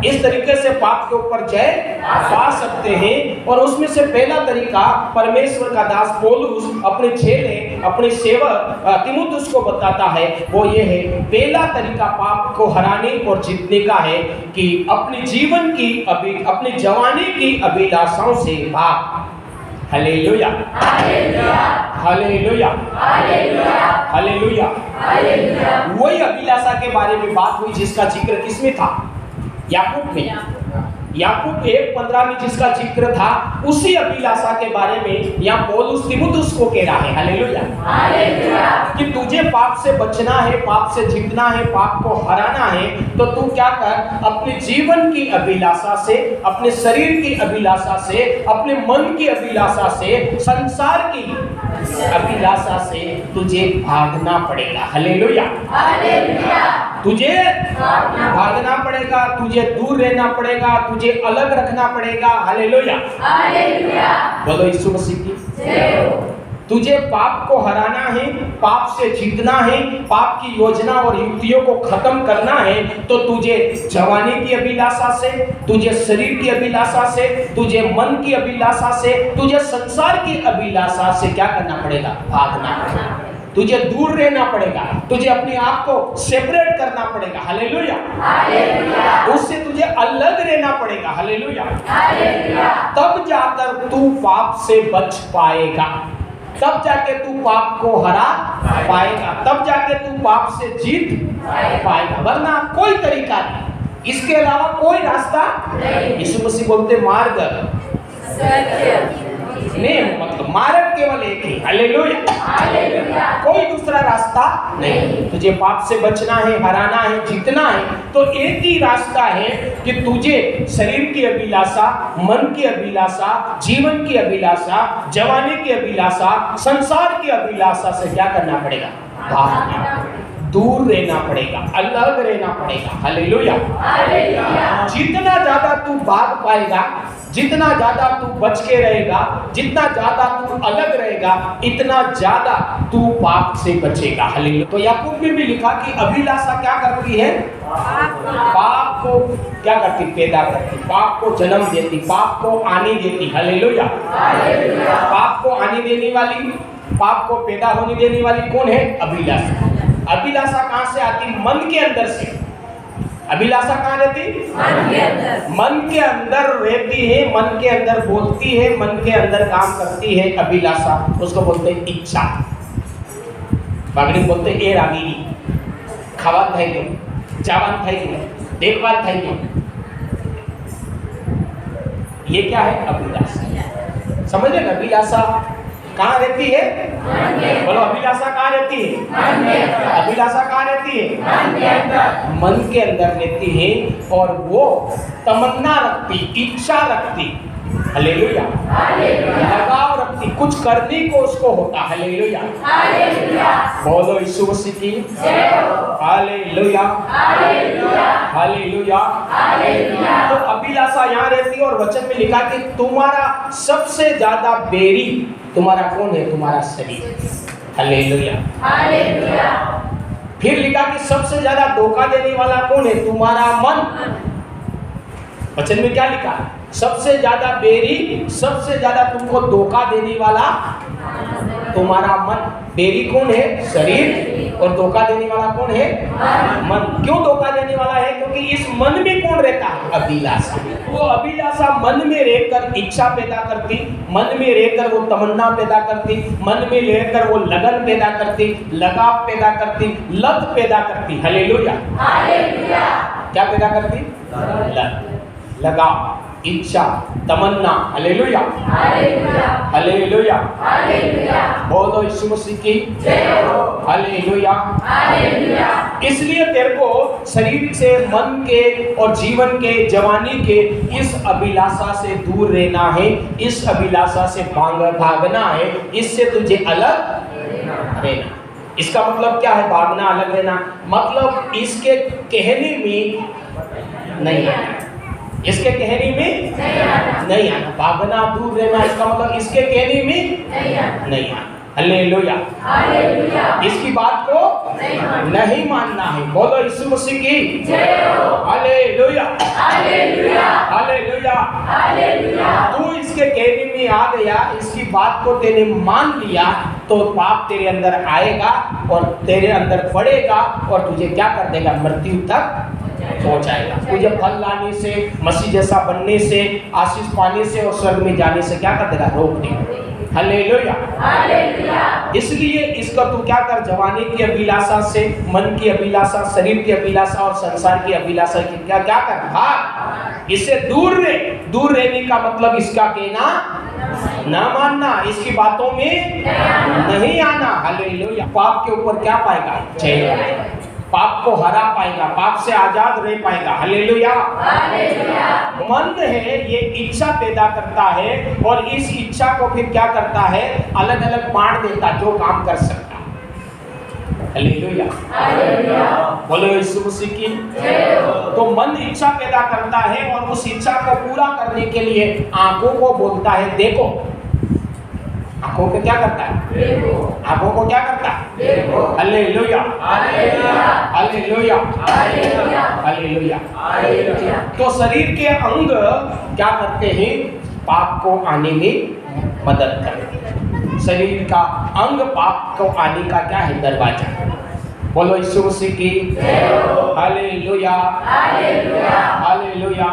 इस तरीके से पाप के ऊपर जय पा सकते हैं। और उसमें से पहला तरीका परमेश्वर का दास पौलुस अपने चेले, अपने सेवक तीमुथियुस को बताता है, वो ये है, पहला तरीका पाप को हराने और जीतने का है कि अपने जीवन की, अपनी जवानी की अभिलाषाओं से भाग। Hallelujah hallelujah hallelujah hallelujah. वही अभिलाषा के बारे में बात हुई जिसका जिक्र किसमें था? याकूब में। याकूब 1:15 में जिसका जिक्र था, उसी अभिलाषा के बारे में यहाँ पौलुस तीमुथियुस को कह रहा है। हालेलुया कि तुझे पाप से बचना है, पाप से जीतना है, पाप को हराना है, तो तू क्या कर, अपने जीवन की अभिलाषा से, अपने शरीर की अभिलाषा से, अपने मन की अभिलाषा से, संसार की अभिलाषा से तुझे भागना पड़ेगा। हालेलुया तुझे भागना पड़ेगा, तुझे दूर रहना पड़ेगा, तुझे अलग रखना पड़ेगा। हालेलुया बोलो यीशु मसीह की। तुझे पाप को हराना है, पाप से जीतना है, पाप की योजना और युक्तियों को खत्म करना है, तो तुझे जवानी की अभिलाषा से, तुझे शरीर की अभिलाषा से, तुझे मन की अभिलाषा से, तुझे संसार की अभिलाषा से क्या करना पड़ेगा? भागना पड़ेगा। तुझे दूर रहना पड़ेगा, तुझे अपने आप को सेपरेट करना पड़ेगा। हालेलुया उससे तुझे अलग रहना पड़ेगा। हालेलुया तब जाकर तू पाप से बच पाएगा, तब जाके तू पाप को हरा पाएगा, तब जाके तू पाप से जीत पाएगा, वरना कोई तरीका नहीं, इसके अलावा कोई रास्ता नहीं। यीशु मसीह बोलते मार्ग नहीं, मतलब मार्ग केवल एक ही। हालेलुया कोई दूसरा रास्ता नहीं। तुझे पाप से बचना है, हराना है, जीतना है, तो एक ही रास्ता है कि तुझे शरीर की अभिलाषा, मन की अभिलाषा, जीवन की अभिलाषा, जवानी की अभिलाषा, संसार की अभिलाषा से क्या करना पड़ेगा? भागना, दूर रहना पड़ेगा, अलग रहना पड़ेगा। हालेलुया जितना ज्यादा तू भाग पाएगा, जितना ज्यादा तू बच के रहेगा, जितना ज्यादा तू अलग रहेगा, इतना ज्यादा तू पाप से बचेगा। हालेलुया तो याकूब में भी लिखा कि अभिलाषा क्या करती है? पाप को क्या करती? पैदा करती, पाप को जन्म देती, पाप को आने देती। हालेलुया पाप को आने देने वाली, पाप को पैदा होने देने वाली कौन है? अभिलाषा। अभिलाषा कहां से आती? मन के अंदर से। अभिलाषा कहाँ रहती? मन के अंदर रहती है, मन के अंदर बोलती है, मन के अंदर काम करती है। अभिलाषा उसको बोलते हैं इच्छा। बागड़ी बोलते ए रागिनी, खावा खाएंगे जवान થઈ ગયું, देखभाल થઈ ગયું। ये क्या है? अभिलाषा। समझ रहे? अभिलाषा कहाँ रहती है? बोलो, अभिलाषा कहाँ रहती है? अभिलाषा कहाँ रहती है? मन के अंदर रहती है और वो तमन्ना रखती, इच्छा रखती, हालेलुया, लगाव रखती, कुछ करने को उसको होता, हालेलुया। बोलो यीशु मसीह की हालेलुया, हालेलुया। तो अभिलाषा यहाँ रहती है और वचन में लिखा कि तुम्हारा सबसे ज्यादा बैरी तुम्हारा कौन है? तुम्हारा शरीर, हालेलुया। फिर लिखा कि सबसे ज्यादा धोखा देने वाला कौन है? तुम्हारा मन। वचन में क्या लिखा? सबसे ज्यादा बैरी, सबसे ज्यादा तुमको धोखा देने वाला तुम्हारा मन। बैरी कौन है? शरीर। और धोखा देने वाला कौन है? मन। क्यों धोखा देने वाला है? क्योंकि इस मन में कौन रहता है? अभिलाषा। वो अभिलाषा मन में रहकर इच्छा पैदा करती, मन में रहकर वो तमन्ना पैदा करती, मन में रहकर वो लगन पैदा करती, लगाव पैदा करती, लत पैदा करती, हालेलुया। क्या पैदा करती? लत, लगाव, इच्छा, तमन्ना, हालेलुया, हालेलुया। बोलो यीशु मसीह की हालेलुया। इसलिए तेरे को शरीर से, मन के और जीवन के, जवानी के इस अभिलाषा से दूर रहना है, इस अभिलाषा से भागना है, इससे तुझे अलग रहना। इसका मतलब क्या है? भागना, अलग रहना मतलब इसके कहने में नहीं आना, इसके कहने में नहीं आना। भागना, दूर रहना, इसका मतलब इसके कहने में नहीं आना, हालेलुया। इसकी बात को नहीं मानना है। बोलो यीशु मसीह की हालेलुया, हालेलुया। तू इसके कहने में आ गया, इसकी बात को तेने मान लिया तो पाप तेरे अंदर आएगा और तेरे अंदर पड़ेगा और तुझे क्या कर देगा? मृत्यु तक पहुंचाएगा। तुझे फल लाने से, मसीह जैसा बनने से, आशीष पाने से और स्वर्ग में जाने से क्या कर देगा? रोक देगा, हालेलुया। इसलिए इसका तू क्या कर? जवानी की अभिलाषा से, मन की अभिलाषा, शरीर की अभिलाषा और संसार की अभिलाषा की क्या कर? भाग। इससे दूर रहे। दूर रहने का मतलब इसका कहना ना मानना, इसकी बातों में नहीं आना, हालेलुया। पाप के ऊपर क्या पाएगा? जय। पाप को हरा पाएगा, पाप से आजाद रह पाएगा, हालेलुया। मन है ये इच्छा पैदा करता है और इस इच्छा को फिर क्या करता है? अलग अलग बांट देता, जो काम कर सकता, हालेलुया। बोलो यीशु मसीह की। तो मन इच्छा पैदा करता है और उस इच्छा को पूरा करने के लिए आंखों को बोलता है देखो। आंखों को क्या करता है? आंखों को क्या करता है? Hallelujah, hallelujah, hallelujah. तो शरीर के अंग क्या करते हैं? पाप को आने में मदद करते हैं। शरीर का अंग पाप को आने का क्या है? दरवाजा। बोलो यीशु मसीह की हालेलुया, हालेलुया।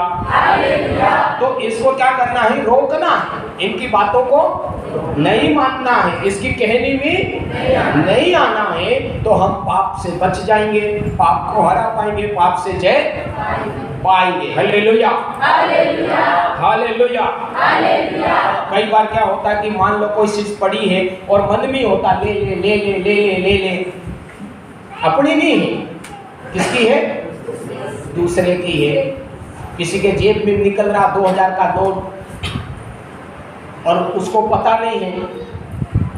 तो इसको क्या करना है? रोकना है, इनकी बातों को नहीं मानना है, इसकी कहने में नहीं आना है, तो हम पाप से बच जाएंगे, पाप को हरा पाएंगे, पाप से जय पाएंगे, हालेलुया, हालेलुया। कई बार क्या होता है कि मान लो कोई चीज पड़ी है और मन में होता ले ले ले ले ले ले ले ले, अपनी नहीं है, किसकी है? दूसरे की है। किसी के जेब में निकल रहा 2000 का नोट और उसको पता नहीं है,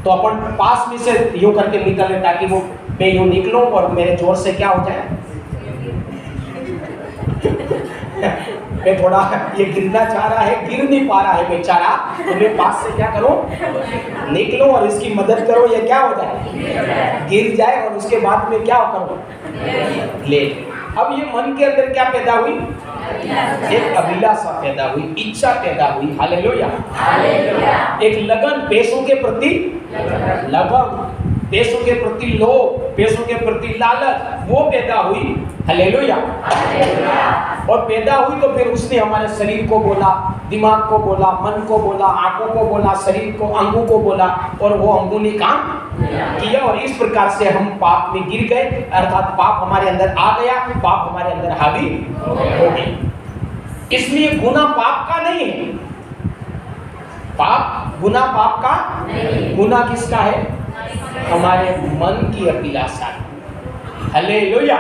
तो अपन पास में से यूं करके निकल रहे ताकि वो मैं यूं निकलूं और मेरे जोर से क्या हो जाए? मैं थोड़ा ये गिरना चाह रहा है, गिर नहीं पा रहा है बेचारा, तो मैं पास से क्या करूं? निकलूं और इसकी मदद करो, ये क्या हो जाए? गिर जाए और उसके बाद में क्या करूं? ले। अब ये मन के अंदर क्या पैदा हुई? एक अभिलाषा पैदा हुई, इच्छा पैदा हुई, हालेलुया। एक लगन, पैसों के प्रति लगन, पैसों के प्रति लोभ, पैसों के प्रति लालच, वो पैदा हुई, हालेलुया। और पैदा हुई तो फिर उसने हमारे शरीर को बोला, दिमाग को बोला, मन को बोला, आंखों को बोला, शरीर को, अंगों को बोला और वो अंगों ने काम किया और इस प्रकार से हम पाप में गिर गए, अर्थात पाप हमारे अंदर आ गया, पाप हमारे अंदर हावी हो गई। इसलिए गुनाह पाप का नहीं है, गुनाह पाप का गुनाह किसका है? हमारे मन की अभिलाषा। हालेलुया,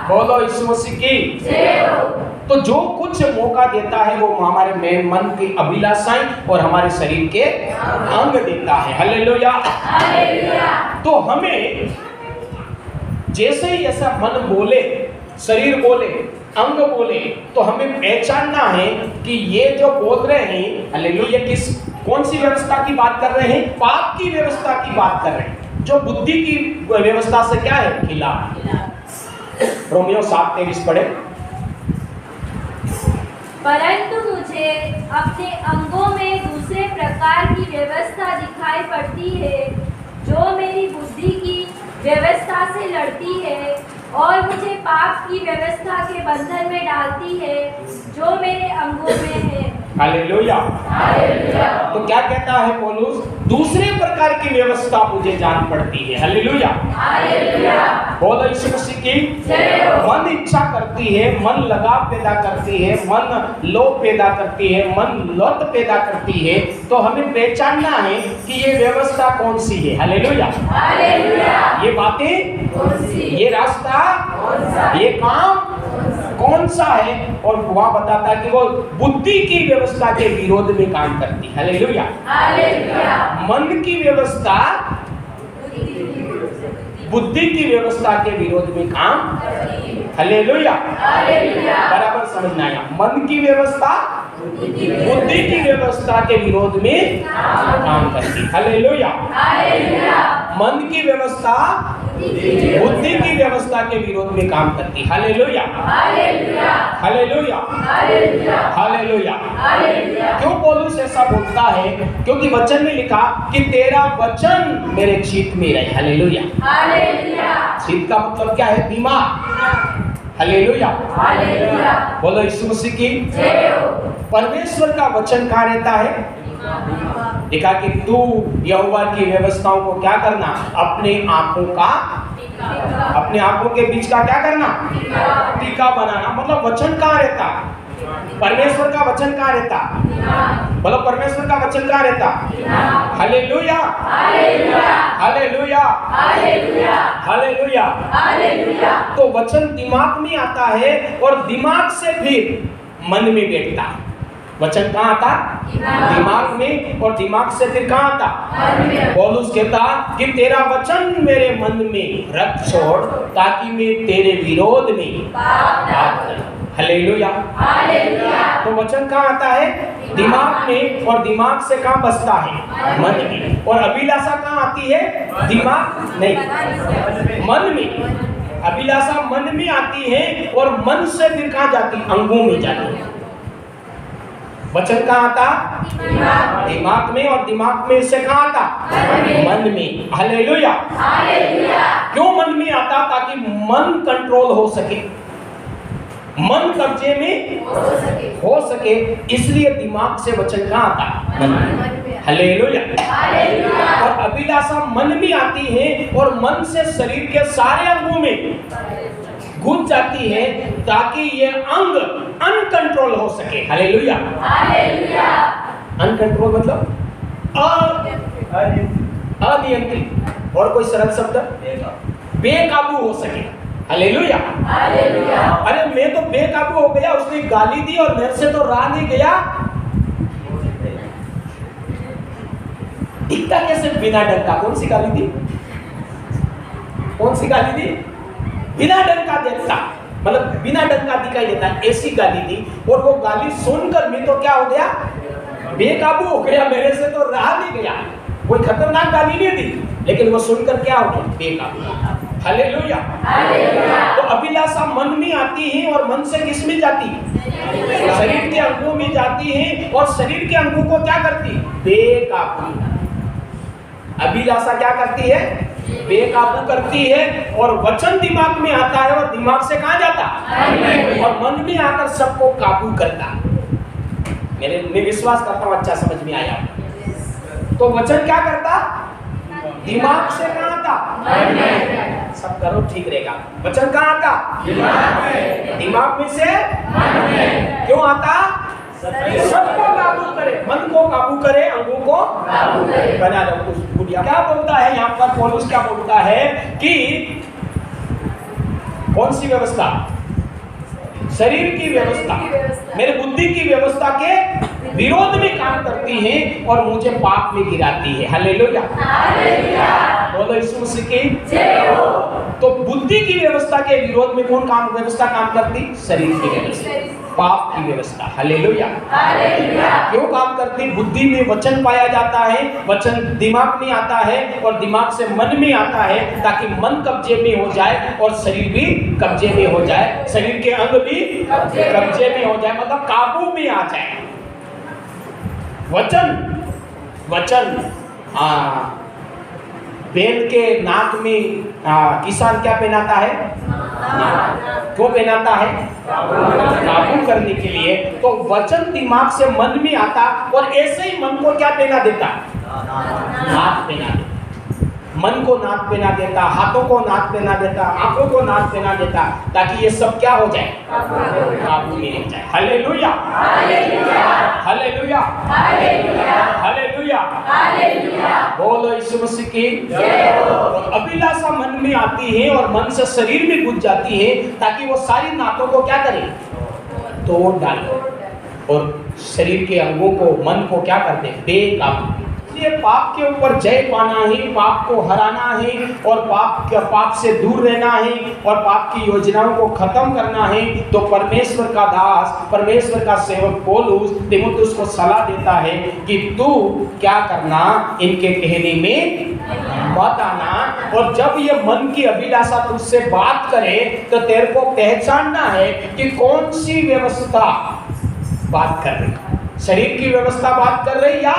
बोलो यीशु मसीह की जय हो। तो जो कुछ मौका देता है वो हमारे मन की अभिलाषाएं और हमारे शरीर के अंग देता है। हालेलुया। तो हमें जैसे ही ऐसा मन बोले, शरीर बोले, अंग बोले, तो हमें पहचानना है कि ये जो बोल रहे हैं, हालेलुया, कौन सी व्यवस्था की बात कर रहे हैं? पाप की व्यवस्था की बात कर रहे हैं, जो बुद्धि की व्यवस्था से क्या है? खिलाफ। रोमियो 7:23 पढ़े। परंतु मुझे अपने अंगों में दूसरे प्रकार की व्यवस्था दिखाई पड़ती है, जो मेरी बुद्धि की व्यवस्था से लड़ती है और मुझे पाप की व्यवस्था के बंधन में डालती है, जो मेरे अंगों में है। हालेलुया। तो क्या कहता है पौलुस? दूसरे प्रकार की व्यवस्था मुझे जान पड़ती है। हालेलुया। बोलो यीशु मसीह की जय हो। मन इच्छा करती है, मन लगाव पैदा करती है, मन लोभ पैदा करती है, मन लत पैदा करती है। तो हमें पहचानना है कि ये व्यवस्था कौन सी है। हालेलुया। ये बातें कौन सी, ये रास्ता कौन सा, ये काम कौन सा है? और वहां बताता है कि वो बुद्धि की व्यवस्था के विरोध में काम करती है। हालेलुया। मन की व्यवस्था बुद्धि की व्यवस्था के विरोध में काम। हालेलुया। बराबर समझना आया। मन की व्यवस्था बुद्धि की व्यवस्था के विरोध में काम करती। हालेलुया। मन की व्यवस्था बुद्धि की व्यवस्था के विरोध में काम करती। हालेलुया। हालेलुया। हालेलुया। क्यों पौलुस ऐसा बोलता है? क्योंकि वचन में लिखा कि तेरा वचन मेरे चित्त में रहे। हालेलुया। चित्त का मतलब क्या है? दिमाग। हालेलुया। बोलो यीशु मसीह की जय हो। परमेश्वर का वचन कहाँ रहता है? देखा कि तू यहोवा की व्यवस्थाओं को क्या करना? अपने आंखों के बीच का क्या करना? टीका बनाना। मतलब वचन कहाँ रहता? परमेश्वर का वचन कहाँ रहता? बोलो परमेश्वर का वचन कहाँ रहता? हालेलुया। हालेलुया। हालेलुया। तो वचन दिमाग में आता है और दिमाग से फिर मन में बैठता है। वचन कहाँ आता? दिमाग में, और दिमाग से फिर कहाँ आता? पौलुस कहता कि तेरा वचन मेरे मन में रख छोड़, ताकि मैं तेरे विरोध में पाप करूं। हालेलुया। तो वचन कहाँ आता है? दिमाग में, और दिमाग से कहाँ बसता है? मन में। और अभिलाषा कहाँ आती है? दिमाग नहीं, मन में। अभिलाषा मन में आती है और मन से फिर कहाँ जाती? अंगों में जाती है। वचन कहाँ आता? दिमाग में, और दिमाग में से कहाँ आता? मन में। हालेलुया। क्यों मन में आता? ताकि मन कंट्रोल हो सके, मन कब्जे में हो सके। इसलिए दिमाग से वचन कहाँ आता? मन में। हालेलुया। और अभिलाषा मन में आती है और मन से शरीर के सारे अंगों में घुस जाती है, ताकि ये अंग अनकंट्रोल हो सके। हालेलुया। अनकंट्रोल मतलब अनियंत्रित, और कोई सरल शब्द बेकाबू हो सके। हालेलुया। अरे मैं तो बेकाबू हो गया, उसने गाली दी और मेरे से तो रहा नहीं गया। दिखता कैसे? बिना डंका। कौन सी गाली दी? कौन सी गाली दी? बिना डंका देता, मतलब बिना डंका दिखाई देता, ऐसी गाली दी। और वो गाली सुनकर मैं तो क्या हो गया? बेकाबू हो गया, मेरे से तो रहा नहीं गया। कोई खतरनाक गाली नहीं दी, लेकिन वो सुनकर क्या हो गया? बेकाबू। हालेलुया। तो अभिलाषा मन में आती है और मन से किस में जाती है? शरीर के अंगों में जाती है, और शरीर के अंगों को क्या करती? बेकाबू। अभिलाषा क्या करती है? बेकाबू करती है। और वचन दिमाग में आता है और दिमाग से कहाँ जाता? और मन में आकर सबको काबू करता। मैं विश्वास करता हूँ अच्छा समझ में आया। तो वचन क्या करता? दिमाग से कहाँ था? मन में। सब करो ठीक रहेगा। वचन कहाँ आता? दिमाग में। दिमाग में से मन में। क्यों आता? सबको काबू करे, मन को काबू करे, अंगों को काबू करे। बना दो। उस बुढ़िया क्या बोलता है यहाँ पर? पौलुस क्या बोलता है कि कौन सी व्यवस्था? शरीर की व्यवस्था मेरे बुद्धि की व्यवस्था के विरोध में काम करती है और मुझे पाप में गिराती है। हालेलुया। बोलो यीशु मसीह की जय हो। तो बुद्धि की व्यवस्था के विरोध में कौन व्यवस्था काम करती? शरीर की व्यवस्था, पाप की व्यवस्था। हालेलुया। क्यों काम करती? बुद्धि में वचन पाया जाता है, वचन दिमाग में आता है और दिमाग से मन में आता है, ताकि मन कब्जे में हो जाए और शरीर भी कब्जे में हो जाए, शरीर के अंग भी कब्जे में हो जाए, मतलब काबू में आ जाए। वचन बैल के नाक में किसान क्या पहनाता है? क्यों पहनाता है? काबू करने के लिए। तो वचन दिमाग से मन में आता और ऐसे ही मन को क्या पहना देता? नाक पहना देता। मन को नाक पहना देता, हाथों को नाक पहना देता, आंखों को नाक पहना देता, ताकि ये सब क्या हो जाए? काबू में रह जाए। हालेलुया। हालेलुया। हालेलुया। बोलो यीशु मसीह की जय हो। अभिलाषा मन में आती है और मन से शरीर में घुस जाती है, ताकि वो सारी नाकों को क्या करे? तोड़ डाले और शरीर के अंगों को, मन को क्या कर दे? बेकाबू। इसलिए पाप के ऊपर जय पाना है, पाप को हराना है और पाप से दूर रहना है और पाप की योजनाओं को खत्म करना है। तो परमेश्वर का दास, परमेश्वर का सेवक पौलुस तीमुथियुस को सलाह देता है कि तू क्या करना? इनके कहने में मत आना। और जब ये मन की अभिलाषा तुझसे बात करे तो तेरे को पहचानना है कि कौन सी व्यवस्था बात कर रही, शरीर की व्यवस्था बात कर रही या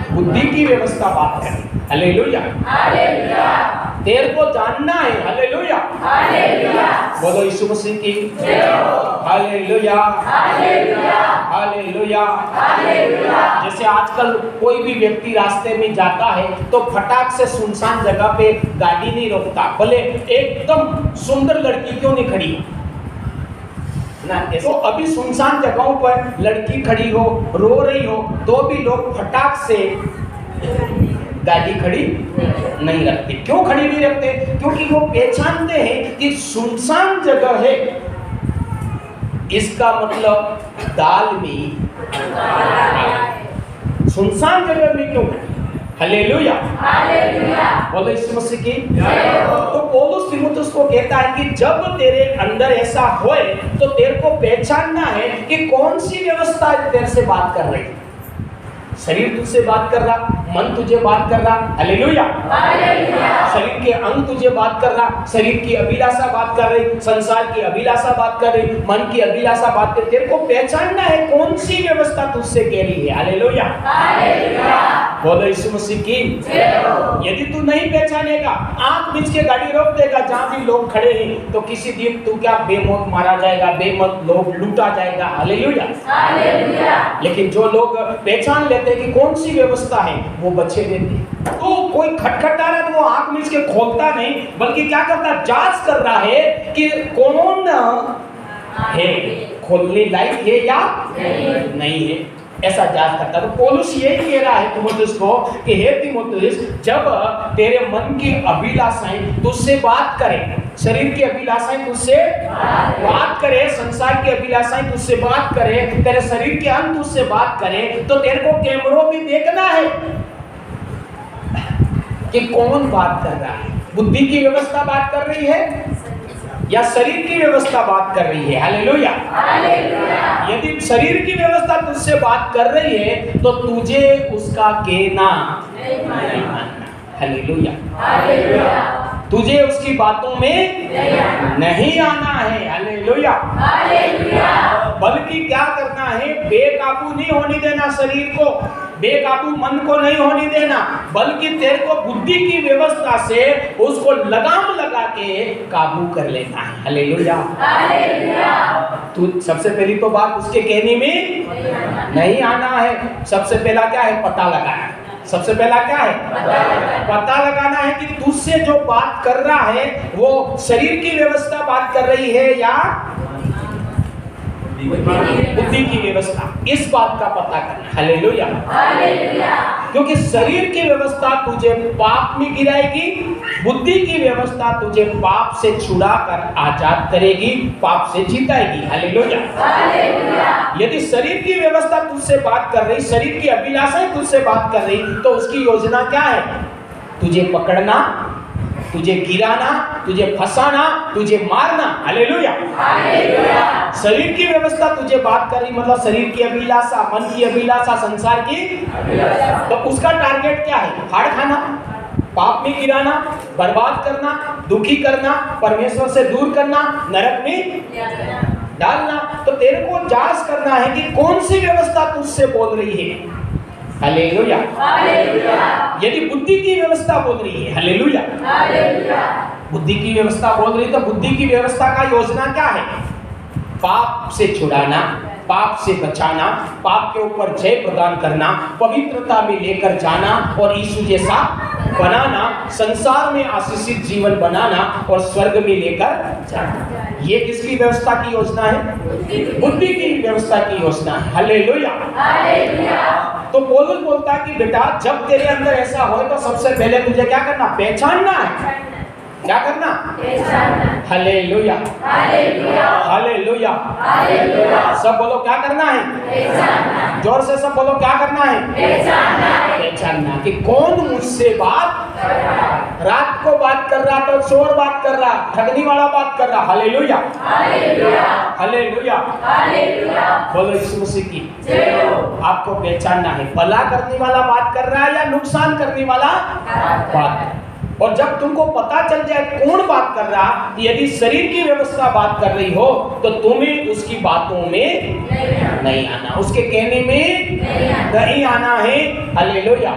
बुद्धि की व्यवस्था बात कर रही। हालेलुया। तेरे को जानना है। हालेलुया। बोलो यीशु मसीह की जय हो। हालेलुया। हालेलुया। जैसे आजकल कोई भी व्यक्ति रास्ते में जाता है तो फटाक से सुनसान जगह पे गाड़ी नहीं रोकता, भले एकदम सुंदर लड़की क्यों नहीं खड़ी ना। तो अभी सुनसान जगहों पर लड़की खड़ी हो, रो रही हो, तो भी लोग फटाक से गाड़ी खड़ी नहीं रखते। क्यों खड़ी नहीं रखते? क्योंकि वो पहचानते हैं कि सुनसान जगह है, इसका मतलब दाल में सुनसान जगह में क्यों खड़ी? हालेलुया। बोलो यीशु मसीह की जय हो। तो पौलुस तीमुथियुस को कहता है कि जब तेरे अंदर ऐसा होए तो तेरे को पहचानना है कि कौन सी व्यवस्था तेरे से बात कर रही है। शरीर तुझसे बात कर रहा, मन तुझे बात कर रहा। हालेलुया। शरीर के अंग तुझे बात कर रहा, शरीर की अभिलाषा बात कर रही, संसार की अभिलाषा बात कर रही, मन की अभिलाषा बात कर रही। तेरे को पहचानना है कौन सी व्यवस्था तुझसे कह रही है। हालेलुया। बोलो यीशु मसीह की जय हो। यदि तू नहीं पहचानेगा, आंख बीच के गाड़ी रोक देगा जहां भी लोग खड़े हैं, तो किसी दिन तू क्या बेमौत मारा जाएगा, बेमौत लोग लूटा जाएगा। हालेलुया। लेकिन जो लोग पहचान लेते हैं कि कौन सी व्यवस्था है, वो बचे रहते हैं। तो कोई खटखटा रहा है तो वो आंख मीच के खोलता नहीं, बल्कि क्या करता? जांच कर रहा है कि कौन है, खोलने लायक है या नहीं है, ऐसा जांच करता। तो पौलुस यही कह रहा है तीमुथियुस को कि हे तीमुथियुस, जब तेरे मन की अभिलाषाएं तुझसे बात करें, शरीर की अभिलाषाएं तुझसे बात करे, संसार की अभिलाषाएं तुझसे बात करे, तेरे शरीर के अंग तुझसे बात करें, तो तेरे को कैमरों में देखना है कि कौन बात कर रहा है। बुद्धि की व्यवस्था बात कर रही है या शरीर की व्यवस्था बात कर रही है। हालेलुया। यदि शरीर की व्यवस्था तुझसे बात कर रही है तो तुझे उसका कहना नहीं मानना। हालेलुया। तुझे उसकी बातों में नहीं आना है। हालेलुया। बल्कि क्या करना है? बेकाबू नहीं होने देना शरीर को, बेकाबू मन को नहीं होने देना, बल्कि तेरे को बुद्धि की व्यवस्था से उसको लगाम लगा के काबू कर लेना है। हालेलुया। तू सबसे पहली तो बात उसके कहने में नहीं आना है। सबसे पहला क्या है? पता लगाना। सबसे पहला क्या है? पता लगाना है कि तुझसे जो बात कर रहा है वो शरीर की व्यवस्था बात कर रही है या बुद्धि की व्यवस्था। इस बात का पता करना। हालेलुया। क्योंकि शरीर की व्यवस्था तुझे पाप में गिराएगी, बुद्धि की व्यवस्था तुझे पाप से छुड़ाकर आजाद करेगी, पाप से जीताएगी। हालेलुया। यदि शरीर की व्यवस्था तुझसे बात कर रही, शरीर की अभिलाषाएं तुझसे बात कर रही, तो उसकी योजना क्या है? तुझे पकड़ना, तुझे गिराना, तुझे फंसाना, तुझे मारना। हालेलुया। शरीर की व्यवस्था तुझे बात कर रही, मतलब शरीर की अभिलाषा, मन की अभिलाषा, संसार की, तो उसका टारगेट क्या है? फाड़ खाना, पाप में गिराना, बर्बाद करना, दुखी करना, परमेश्वर से दूर करना, नरक में डालना। तो तेरे को जांच करना है कि कौन सी व्यवस्था तुझसे बोल रही है। हालेलुया। यदि बुद्धि की व्यवस्था बोल रही है, हालेलुया, बुद्धि की व्यवस्था बोल रही, तो बुद्धि की व्यवस्था का योजना क्या है? पाप से छुड़ाना, पाप से बचाना, पाप के ऊपर जय प्रदान करना, पवित्रता में लेकर जाना और यीशु जैसा बनाना, संसार में आशीषित जीवन बनाना और स्वर्ग में लेकर जाना। ये किसकी व्यवस्था की योजना है? बुद्धि की व्यवस्था की योजना है। हालेलुया। तो पौलुस बोलता है कि बेटा जब तेरे अंदर ऐसा हो तो सबसे पहले तुझे क्या करना? पहचानना है। क्या करना? हालेलुया। हालेलुया। सब बोलो क्या करना है? जोर से सब बोलो क्या करना है? पहचानना कि कौन मुझसे बात, रात को बात कर रहा तो चोर बात कर रहा, ठगनी वाला बात कर रहा। हालेलुया। हालेलुया। बोलो यीशु मसीह की। आपको पहचानना है भला करने वाला बात कर रहा है या नुकसान करने वाला बात। और जब तुमको पता चल जाए कौन बात कर रहा, यदि शरीर की व्यवस्था बात कर रही हो तो तुम्हें उसकी बातों में नहीं आना, उसके कहने में नहीं आना है। हालेलुया।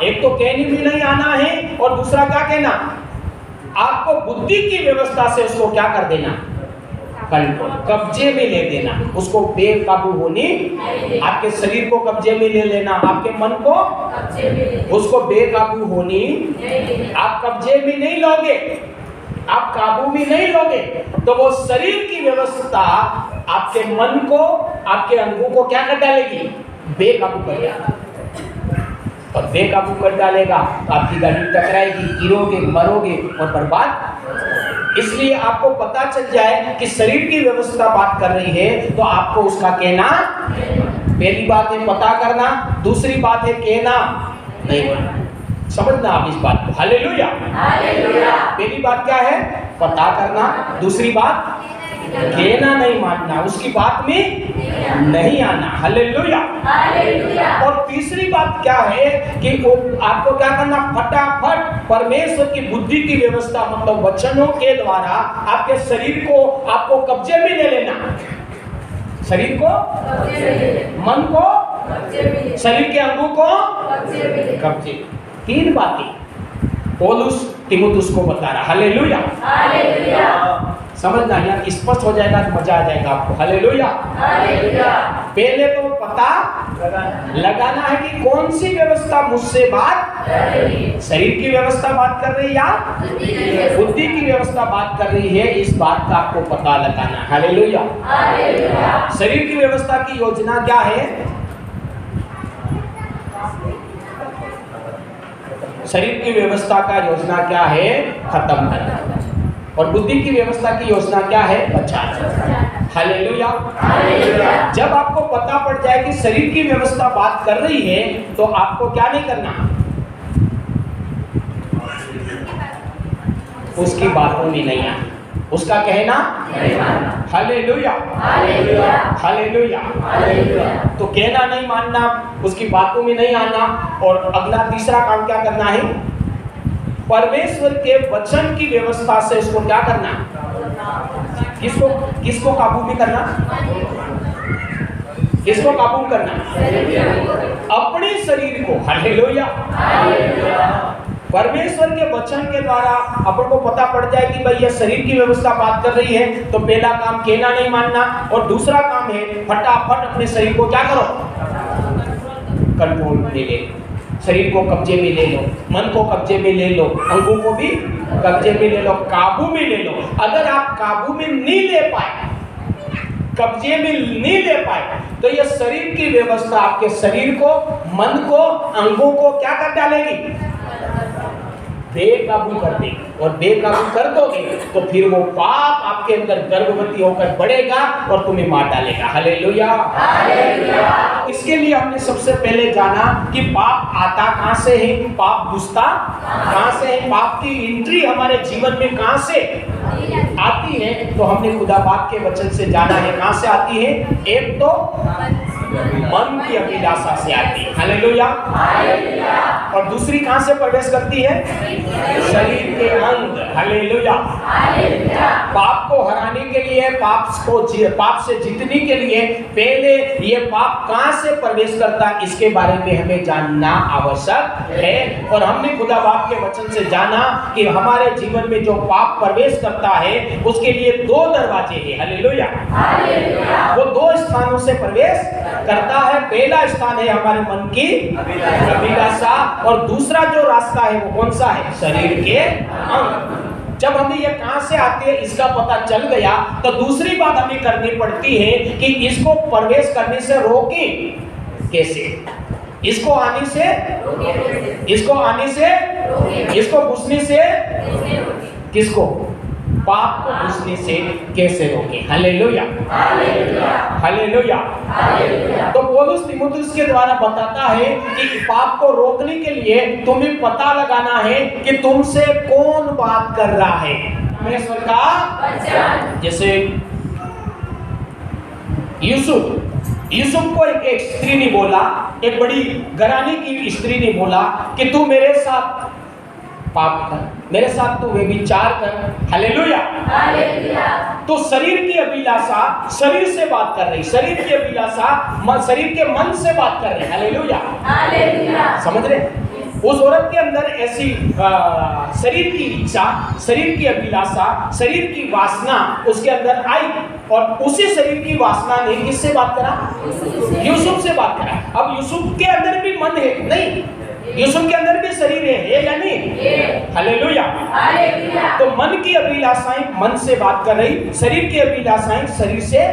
एक तो कहने में नहीं आना है और दूसरा क्या कहना? आपको बुद्धि की व्यवस्था से उसको क्या कर देना? कंट्रोल, कब्जे में ले देना, उसको बेकाबू होने, आपके शरीर को कब्जे में ले लेना, आपके मन को उसको बेकाबू होने आप कब्जे में नहीं लोगे, आप काबू में नहीं लोगे, तो वो शरीर की व्यवस्था आपके मन को, आपके अंगों को क्या कर डालेगी? बेकाबू कर देगा। और बेकाबू कर डालेगा तो आपकी गाड़ी टकराएगी, गिरोगे, मरोगे और बर्बाद। इसलिए आपको पता चल जाए कि शरीर की व्यवस्था बात कर रही है तो आपको उसका कहना, पहली बात है पता करना, दूसरी बात है कहना नहीं मानना। समझना आप इस बात को। हालेलुया। पहली बात क्या है? पता करना, दूसरी बात कहना नहीं मानना, उसकी बात में नहीं आना। हालेलुया। और तीसरी बात क्या है कि वो आपको क्या करना? फटाफट परमेश्वर की बुद्धि की व्यवस्था, मतलब वचनों के द्वारा आपके शरीर को आपको कब्जे में ले लेना, शरीर को, मन को, शरीर के अंगों को कब्जे। तीन बातें पौलुस तीमुथियुस को बता रहा। हालेलुया। समझना यार, स्पष्ट हो जाएगा तो मजा आ जाएगा आपको। हालेलुया। पहले तो पता लगाना है कि कौन सी व्यवस्था मुझसे बात, शरीर की व्यवस्था बात कर रही है या बुद्धि की व्यवस्था बात कर रही है, इस बात का आपको पता लगाना है। हालेलुया। शरीर की व्यवस्था की योजना क्या है? शरीर की व्यवस्था का योजना क्या है? खत्म करना। और बुद्धि की व्यवस्था की योजना क्या है? बचाना। हालेलुया। जब आपको पता पड़ जाए कि शरीर की व्यवस्था बात कर रही है तो आपको क्या नहीं करना? उसकी बातों में नहीं आना, उसका कहना नहीं मानना। हालेलुया। हालेलुया। तो कहना नहीं मानना, उसकी बातों में नहीं आना। और अगला तीसरा काम क्या करना है? परमेश्वर के वचन की व्यवस्था से इसको क्या करना? किसको काबू में करना? किसको काबू करना? अपने शरीर को। हालेलुया। परमेश्वर के वचन के द्वारा अपन को पता पड़ जाए कि भाई ये शरीर की व्यवस्था बात कर रही है, तो पहला काम कहना नहीं मानना और दूसरा काम है फटाफट अपने शरीर को क्या करो? कंट्रोल में ले। शरीर को कब्जे में ले लो, मन को कब्जे में ले लो, अंगों को भी कब्जे में ले लो, काबू में ले लो। अगर आप काबू में नहीं ले पाए, कब्जे में नहीं ले पाए, तो ये शरीर की व्यवस्था आपके शरीर को, मन को, अंगों को क्या कर डालेगी? बेकाबू कर देगी। और बेकाबू कर दोगे तो फिर वो पाप आपके अंदर गर्भवती होकर बढ़ेगा और तुम्हें मार डालेगा। हालेलुया। इसके लिए हमने सबसे पहले जाना कि पाप आता कहां से है, पाप घुसता कहां से है, पाप की एंट्री हमारे जीवन में कहां से आती है। तो हमने खुदा बाप के वचन से जाना है कहां से आती है। एक तो मन की अभिलाषा से आती है। हालेलुया। और दूसरी कहां से प्रवेश करती है? शरीर के अंग। हालेलुया। पाप को हराने के लिए, पाप से जीतने के लिए पहले ये पाप कहां से प्रवेश करता है, इसके बारे में हमें जानना आवश्यक है। और हमने खुदा बाप के वचन से जाना कि हमारे जीवन में जो पाप प्रवेश करता है उसके लिए दो दरवाजे हैं। हालेलुया। वो दो स्थानों से प्रवेश करता है। पहला स्थान है हमारे मन की अभिलाषा और दूसरा जो रास्ता है वो कौन सा है? शरीर के अंग। जब हमें ये कहां से आते हैं इसका पता चल गया तो दूसरी बात हमें करनी पड़ती है कि इसको प्रवेश करने से रोकें कैसे? इसको आने से, इसको घुसने से, किसको? पाप को घुसने से कैसे रोकें? हालेलुया। हालेलुया। तो पौलुस तीमुथियुस के द्वारा बताता है कि पाप को रोकने के लिए तुम्हें पता लगाना है कि तुमसे कौन बात कर रहा है। परमेश्वर का, जैसे यूसुफ को एक स्त्री ने बोला, एक बड़ी घराने की स्त्री ने बोला कि तू मेरे साथ पाप कर, मेरे साथ तू व्यभिचार कर। हालेलुया। तो शरीर की अभिलाषा शरीर से बात कर रही, शरीर की अभिलाषा शरीर के मन से बात कर रही। हालेलुया। समझ रहे? उस औरत के अंदर ऐसी शरीर की इच्छा, शरीर की अभिलाषा, शरीर की वासना उसके अंदर आई और उसी शरीर की वासना ने किससे बात करा? यूसुफ से बात करा। अब यूसुफ के अंदर भी मन है नहीं? यूसुफ के अंदर भी शरीर है या नहीं? हालेलुया। तो मन की अभिलाषाएं मन से बात कर रही, शरीर की अभिलाषाएं शरीर से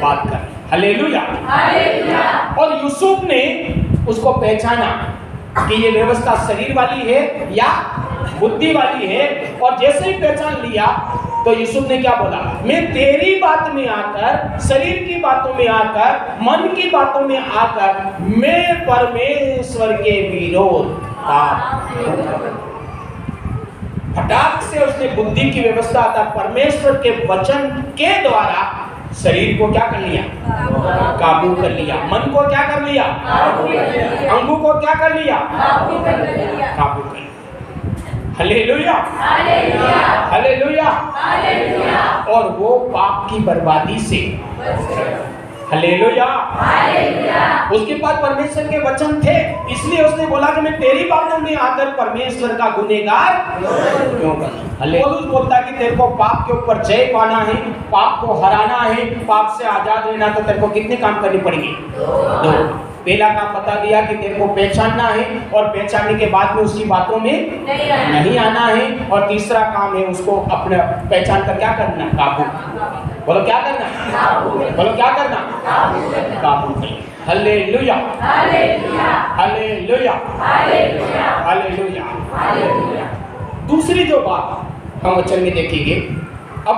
बात कर रही। हालेलुया। और यूसुफ ने उसको पहचाना कि ये व्यवस्था शरीर वाली है या बुद्धि वाली है। और जैसे ही पहचान लिया तो यूसुफ ने क्या बोला? मैं तेरी बात में आकर, शरीर की बातों में आकर, मन की बातों में आकर मैं परमेश्वर के विरोध पाप। फटाक से उसने बुद्धि की व्यवस्था था परमेश्वर के वचन के द्वारा शरीर को क्या कर लिया? काबू कर लिया। मन को क्या कर लिया? अंगों को क्या कर लिया? काबू कर लिया। हालेलुया। हालेलुया। और वो पाप की बर्बादी से, हालेलुया, उसके पास परमेश्वर के वचन थे, इसलिए उसने बोला कि मैं तेरी बातों में आकर परमेश्वर का गुनहगार क्यों बनूं। पौलुस बोलता है कि तेरे को पाप के ऊपर जय पाना है, पाप को हराना है, पाप से आजाद रहना, तो तेरे को कितने काम करने पड़ेंगे? दो। पहला काम बता दिया कि तेरे को पहचानना है और पहचानने के बाद में उसकी बातों में नहीं आना है। और तीसरा काम है उसको अपने पहचान कर क्या करना? काबू। बोलो क्या करना? बोलो क्या करना? काबू करना। हालेलुया। हालेलुया। हालेलुया। दूसरी जो बात हम वचन में देखेंगे, अब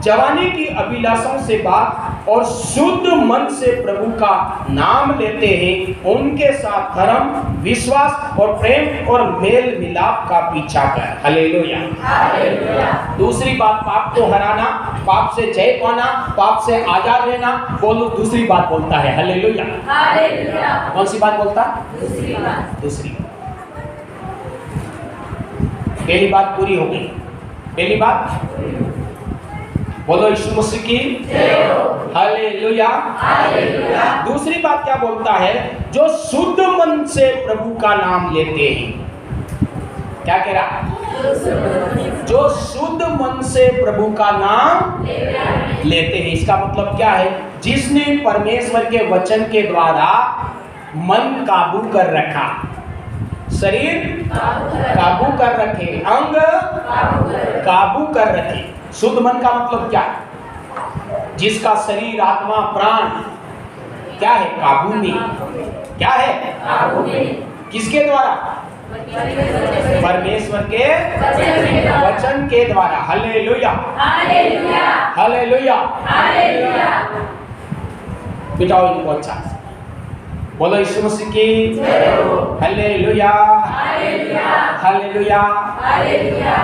जवानी की अभिलाषाओं से बात और शुद्ध मन से प्रभु का नाम लेते हैं, उनके साथ धर्म, विश्वास और प्रेम और मेल मिलाप का पीछा कर। हालेलुया। दूसरी बात पाप को हराना, पाप से जय पाना, पाप से आजाद रहना। बोलो दूसरी बात बोलता है। हालेलुया। कौन सी बात बोलता? दूसरी। पहली बात पूरी हो गई। पहली बात बोलो यीशु मसीह की हालेलुया। दूसरी बात क्या बोलता है? जो शुद्ध मन से प्रभु का नाम लेते हैं। क्या कह रहा? जो शुद्ध मन से प्रभु का नाम लेते हैं। इसका मतलब क्या है? जिसने परमेश्वर के वचन के द्वारा मन काबू कर रखा, शरीर काबू कर रखे, अंग काबू कर रखे। शुद्ध मन का मतलब क्या है? जिसका शरीर, आत्मा, प्राण क्या है? काबू में। क्या है? काबू में। किसके द्वारा? परमेश्वर के वचन के द्वारा। Hallelujah, hallelujah, hallelujah. हालेलुया। बिठाओ इनको अच्छा से। बोलो यीशु मसीह की जय हो। Hallelujah, hallelujah, hallelujah. हालेलुया।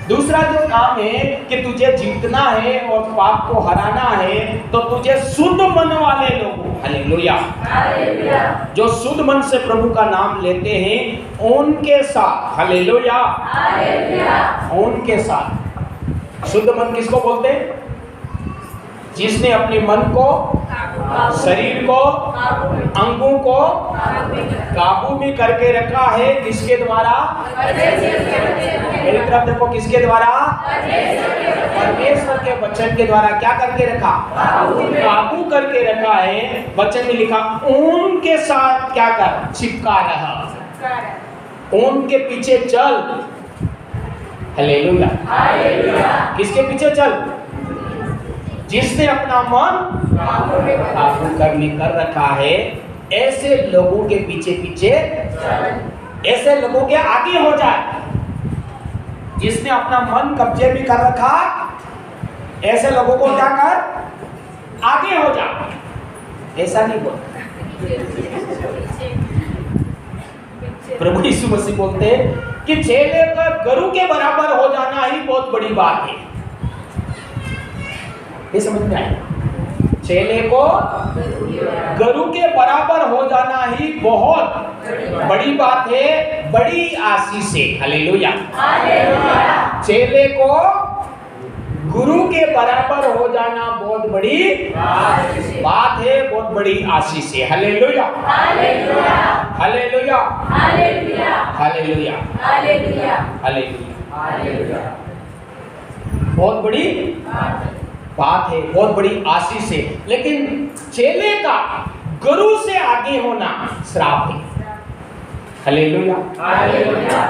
दूसरा जो काम है कि तुझे जीतना है और पाप को हराना है, तो तुझे शुद्ध मन वाले लोगों, हालेलुया, हालेलुया, जो शुद्ध मन से प्रभु का नाम लेते हैं उनके साथ, हालेलुया, हालेलुया। उनके साथ। शुद्ध मन किसको बोलते हैं? जिसने अपने मन को, शरीर को, अंगों को काबू में करके रखा है। किसके द्वारा? मेरी तरफ देखो, किसके द्वारा? परमेश्वर के वचन के द्वारा। क्या करके रखा? काबू करके रखा है। वचन में लिखा उनके साथ क्या कर? चिपका रहा, उनके पीछे चल। Hallelujah, hallelujah. किसके पीछे चल? जिसने अपना मन काबू करने कर रखा है। ऐसे लोगों के पीछे पीछे, ऐसे लोगों के आगे हो जाए। जिसने अपना मन कब्जे में कर रखा, ऐसे लोगों को क्या कर? आगे हो जा। ऐसा नहीं बोल। प्रभु यीशु मसीह बोलते हैं कि चेले का गुरु के बराबर हो जाना ही बहुत बड़ी बात है। ये समझ में आया? चेले को गुरु के बराबर हो जाना ही बहुत बड़ी बात है, बड़ी आशीष है। Hallelujah, hallelujah. चेले को गुरु के बराबर हो जाना बहुत बड़ी बात है, बहुत बड़ी आशीष है। Hallelujah, hallelujah, hallelujah, hallelujah, hallelujah, hallelujah, hallelujah. Hallelujah. बहुत बड़ी बात है, बहुत बड़ी आशीष है। लेकिन चेले का गुरु से आगे होना श्राप है। Hallelujah, hallelujah.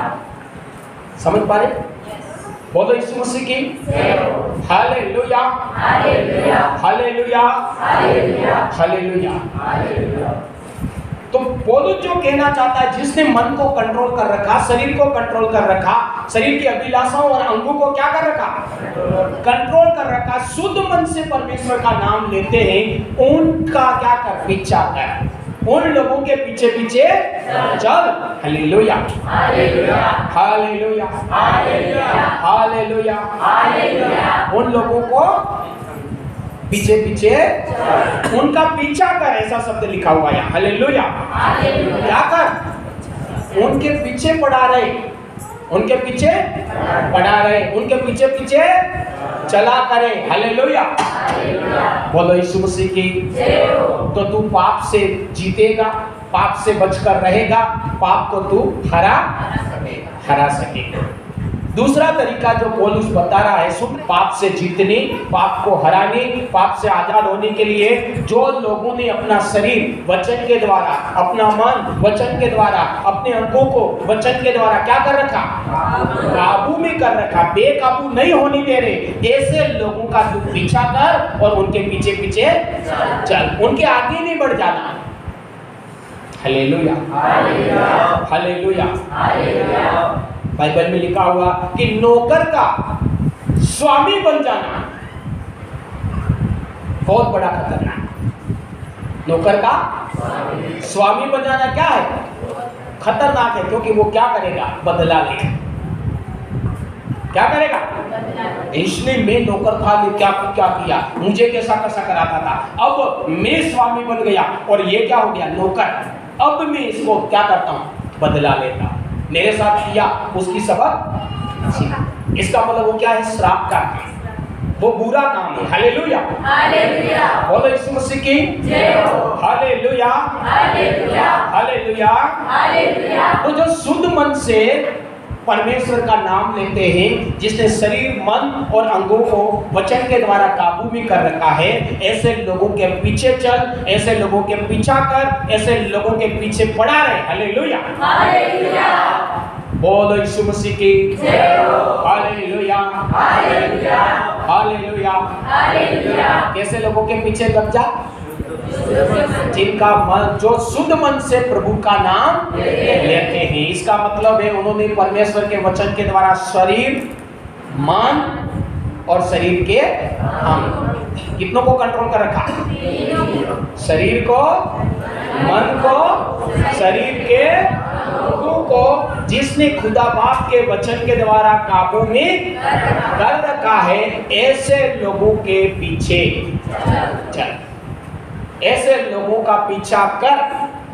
समझ पा रहे? बोलो यीशु मसीह की hallelujah, hallelujah, hallelujah, hallelujah, hallelujah. Hallelujah. तो पौलुस जो कहना चाहता है, जिसने मन को कंट्रोल कर रखा, शरीर को कंट्रोल कर रखा, शरीर की अभिलाषाओं और अंगों को क्या कर रखा? कंट्रोल कर रखा। शुद्ध मन से परमेश्वर का नाम लेते हैं, उनका क्या कर? पीछा कर। उन लोगों के पीछे पीछे चल। Hallelujah, hallelujah, hallelujah, hallelujah, hallelujah, hallelujah. उन लोगों को पीछे पीछे उनका पीछा कर, ऐसा शब्द लिखा हुआ है। Hallelujah, hallelujah. क्या कर? उनके पीछे पड़ा रहे, उनके पीछे पड़ा रहे, उनके पीछे पीछे चला करे। हालेलुया, बोलो यीशु मसीह की जय हो। तो तू पाप से जीतेगा, पाप से बचकर रहेगा, पाप को तू हरा सकेगा। दूसरा तरीका जो पौलुस बता रहा है, सुन, पाप से जीतने, पाप को हराने, पाप से आजाद होने के लिए जो लोगों ने अपना शरीर वचन के द्वारा, अपना मन वचन के द्वारा, अपने अंगों को वचन के द्वारा क्या कर रखा? काबू में कर रखा, बेकाबू नहीं होने दे रहे। ऐसे लोगों का तू पीछा कर और उनके पीछे पीछे चल, उनके आगे नहीं बढ़ जाना। Hallelujah, hallelujah, hallelujah. बाइबल में लिखा हुआ कि नौकर का स्वामी बन जाना बहुत बड़ा खतरनाक। नौकर का स्वामी बन जाना क्या है? खतरनाक है, क्योंकि वो क्या करेगा? बदला लेगा। क्या करेगा? इसलिए मैं नौकर था, क्या क्या किया, मुझे कैसा कैसा कराता था, अब मैं स्वामी बन गया और ये क्या हो गया? नौकर। अब मैं इसको क्या करता हूँ? बदला लेता हूँ। मेरे साथ किया, उसकी सबक। इसका मतलब वो क्या है? श्राप का है, वो बुरा काम है। Hallelujah, hallelujah. बोलो यीशु मसीह की जय हो। Hallelujah, hallelujah, hallelujah. हालेलुया। तो जो शुद्ध मन से परमेश्वर का नाम लेते हैं, जिसने शरीर, मन और अंगों को वचन के द्वारा काबू में कर रखा है, ऐसे लोगों के पीछे चल, ऐसे लोगों के पीछा कर, ऐसे लोगों के पीछे पड़ा रहे। हालेलुया, हालेलुया, बोलो यीशु मसीह की जय हो, हालेलुया, हालेलुया, हालेलुया। हालेलुया। कैसे लोगों के पीछे लग जा? जिनका मन, जो शुद्ध मन से प्रभु का नाम लेते हैं। इसका मतलब है उन्होंने परमेश्वर के वचन के द्वारा शरीर, मन और शरीर के अंग, कितनों को कंट्रोल कर रखा? शरीर को, मन को, शरीर के अंगों को, जिसने खुदा बाप के वचन के द्वारा काबू में कर रखा है, ऐसे लोगों के पीछे चल, ऐसे लोगों का पीछा कर,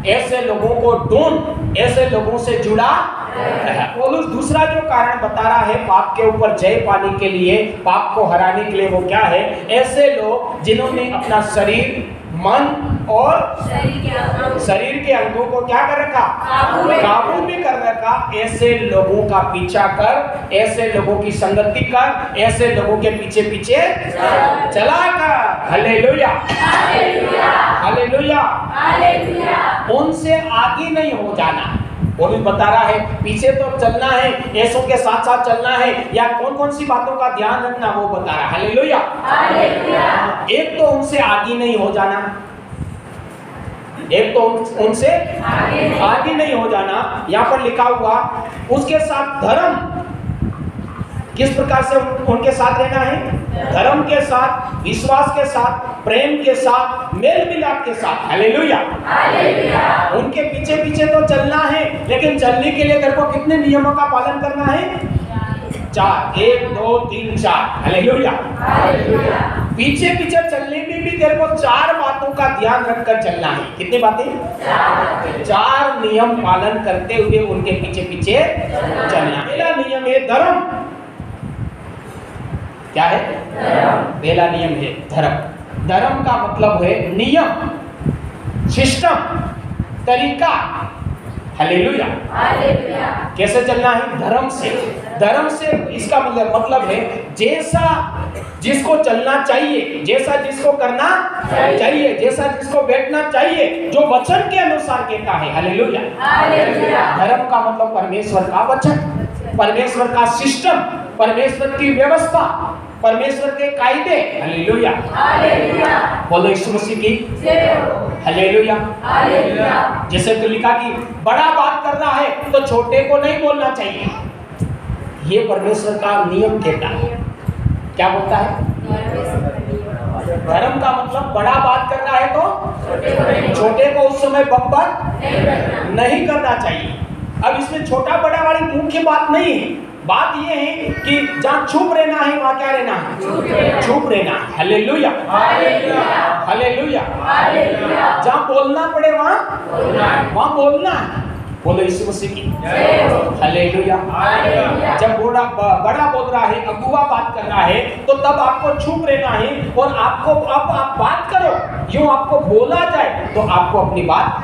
ऐसे लोगों को ढूंढ, ऐसे लोगों से जुड़ा रह। पौलुस दूसरा जो कारण बता रहा है पाप के ऊपर जय पाने के लिए, पाप को हराने के लिए, वो क्या है? ऐसे लोग जिन्होंने अपना शरीर, मन और शरीर के अंगों को क्या कर रखा? काबू में कर रखा। ऐसे लोगों का पीछा कर, ऐसे लोगों की संगति कर, ऐसे लोगों के पीछे पीछे चला कर। Hallelujah, hallelujah, hallelujah. हालेलुया। उनसे आगे नहीं हो जाना। वो भी बता रहा है पीछे तो चलना है, ऐसों के साथ साथ चलना है, या कौन कौन सी बातों का ध्यान रखना, वो बता रहा है। Hallelujah, hallelujah. एक तो उनसे आगे नहीं हो जाना, एक तो उनसे आगे नहीं हो जाना। यहाँ पर लिखा हुआ उसके साथ धर्म, किस प्रकार से उनके साथ रहना है? धर्म के साथ, विश्वास के साथ, प्रेम के साथ, मेल मिलाप के साथ। Hallelujah, hallelujah. उनके पीछे पीछे तो चलना है, लेकिन चलने के लिए तेरे को कितने नियमों का पालन करना है? 4, 1, 2, 3, 4। Hallelujah, hallelujah. पीछे पीछे चलने में भी तेरे को 4 बातों का ध्यान रखकर चलना है। कितनी बातें? 4 नियम पालन करते हुए उनके पीछे पीछे चलना। पहला नियम है धर्म। क्या है? पहला नियम है धर्म। धर्म का मतलब है नियम, सिस्टम, तरीका। Hallelujah, hallelujah. कैसे चलना है? धर्म से। धर्म से इसका मतलब है जैसा जिसको चलना चाहिए, जैसा जिसको करना चाहिए, जैसा जिसको बैठना चाहिए, जो वचन के अनुसार कहता है। Hallelujah, hallelujah. धर्म का मतलब परमेश्वर का वचन, परमेश्वर का सिस्टम, परमेश्वर की व्यवस्था, परमेश्वर के कायदे। Hallelujah, hallelujah. बोलो यीशु मसीह की जय हो, हालेलुया। हालेलुया। जैसे तो लिखा कि बड़ा बात कर रहा है तो छोटे को नहीं बोलना चाहिए, ये परमेश्वर का नियम कहता है। क्या बोलता है? धर्म का मतलब बड़ा बात कर रहा है तो छोटे को उस समय बकबक नहीं करना चाहिए। अब इसमें छोटा बड़ा वाली मुख्य बात नहीं है, बात ये है कि जहाँ चुप रहना है वहाँ क्या रहना है? चुप रहना है। Hallelujah, hallelujah. हालेलुया। हालेलुया। जहाँ बोलना पड़े वहाँ बोलना है। बोलो यीशु मसीह की जय हो, हालेलुया। हालेलुया। जब बड़ा बोल रहा है, अगुआ बात कर रहा है, तो तब आपको चुप रहना है और आपको अब आप बात करो, यूं आपको बोला जाए तो आपको अपनी बात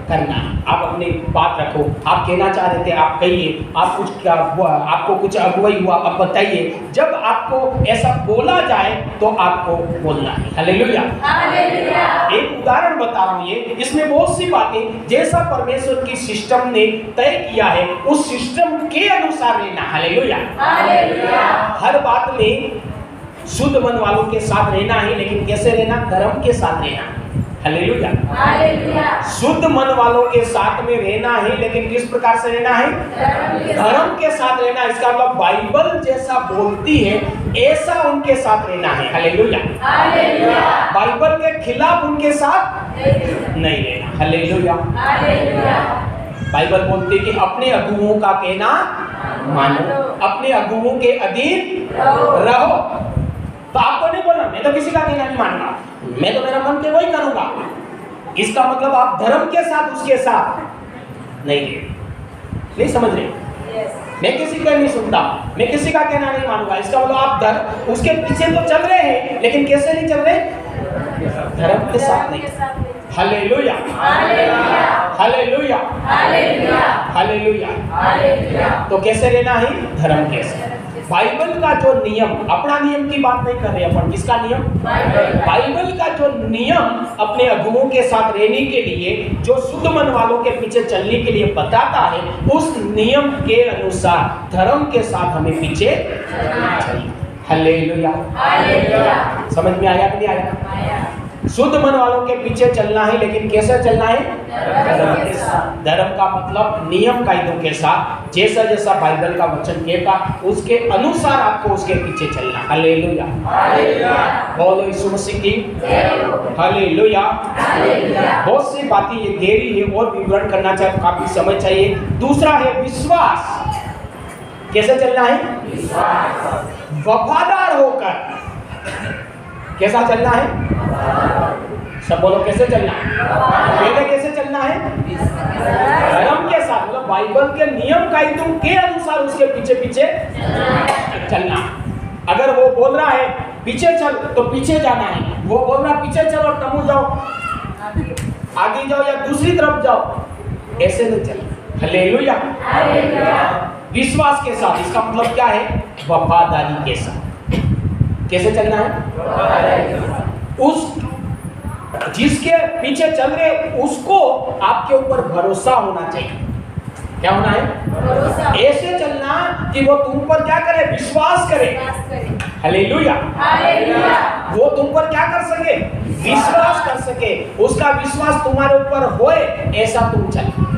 करना है। आप अपनी बात रखो, आप कहना चाह रहे थे आप कहिए, आप कुछ क्या आपको कुछ अगुवाई हुआ आप बताइए। जब आपको ऐसा बोला जाए तो आपको बोलना है। Hallelujah, hallelujah. एक उदाहरण बता रहा हूँ, ये इसमें बहुत सी बातें जैसा परमेश्वर की सिस्टम ने तय किया है उस सिस्टम के अनुसार रहना। Hallelujah, hallelujah. हर बात में शुद्ध मन वालों के साथ रहना है, लेकिन कैसे रहना? धर्म के साथ रहना। Hallelujah, hallelujah. शुद्ध मन वालों के साथ में रहना है, लेकिन किस प्रकार से रहना है? धर्म के साथ रहना। इसका मतलब बाइबल जैसा बोलती है ऐसा उनके साथ रहना है। Hallelujah, hallelujah. बाइबल के खिलाफ उनके साथ नहीं रहना। Hallelujah, hallelujah. बाइबल बोलती है कि अपने अगुओं का कहना मानो, अपने अगुओं के अधीन रहो। तो आपको नहीं बोलना मैं तो किसी का कहना नहीं मानूंगा, मैं तो मेरा मन पे वही करूंगा। इसका मतलब आप धर्म के साथ उसके साथ नहीं समझ रहे? मैं किसी का नहीं सुनता, मैं किसी का कहना नहीं मानूंगा। इसका मतलब आप उसके पीछे तो चल रहे हैं, लेकिन कैसे नहीं चल रहे? धर्म के साथ नहीं। Hallelujah, hallelujah, hallelujah, hallelujah, hallelujah. Hallelujah. तो कैसे रहना है? धर्म के साथ। बाइबल का जो नियम, अपना नियम की बात नहीं कर रहे अपन, किसका नियम? बाइबल का जो नियम अपने अगुओं के साथ रहने के लिए, जो शुद्ध मन वालों के पीछे चलने के लिए बताता है, उस नियम के अनुसार धर्म के साथ हमें पीछे चलना। Hallelujah, hallelujah. समझ में आया कि नहीं आया? शुद्ध मन वालों के पीछे चलना है, लेकिन कैसे चलना है? धर्म के साथ। धर्म का मतलब नियम कायदों के साथ, जैसा जैसा बाइबल का वचन कहता उसके अनुसार आपको उसके पीछे चलना। Hallelujah, hallelujah. बोलो यीशु मसीह की जय हो। हालेलुया। हालेलुया। बहुत सी बातें ये गहरी है और विवरण करना चाहिए, काफी समय चाहिए। दूसरा है विश्वास। कैसे चलना है? वफादार होकर। कैसा चलना है? सब बोलो, कैसे चलना है? पहले कैसे चलना है? धर्म के साथ, मतलब बाइबल के नियम कायदों के अनुसार उसके पीछे पीछे चलना। अगर वो बोल रहा है पीछे चल, तो पीछे जाना है। वो बोल रहा पीछे चल और तमु जाओ, आगे जाओ या दूसरी तरफ जाओ, ऐसे नहीं चलना। Hallelujah, hallelujah. विश्वास के साथ। इसका मतलब क्या है? वफादारी के साथ। कैसे चलना है? उस जिसके पीछे चल रहे उसको आपके ऊपर भरोसा होना चाहिए। क्या होना है? भरोसा। ऐसे चलना कि वो तुम पर क्या करे? विश्वास करे। Hallelujah, hallelujah. वो तुम पर क्या कर सके? विश्वास कर सके। उसका विश्वास तुम्हारे ऊपर होए, ऐसा तुम चलो।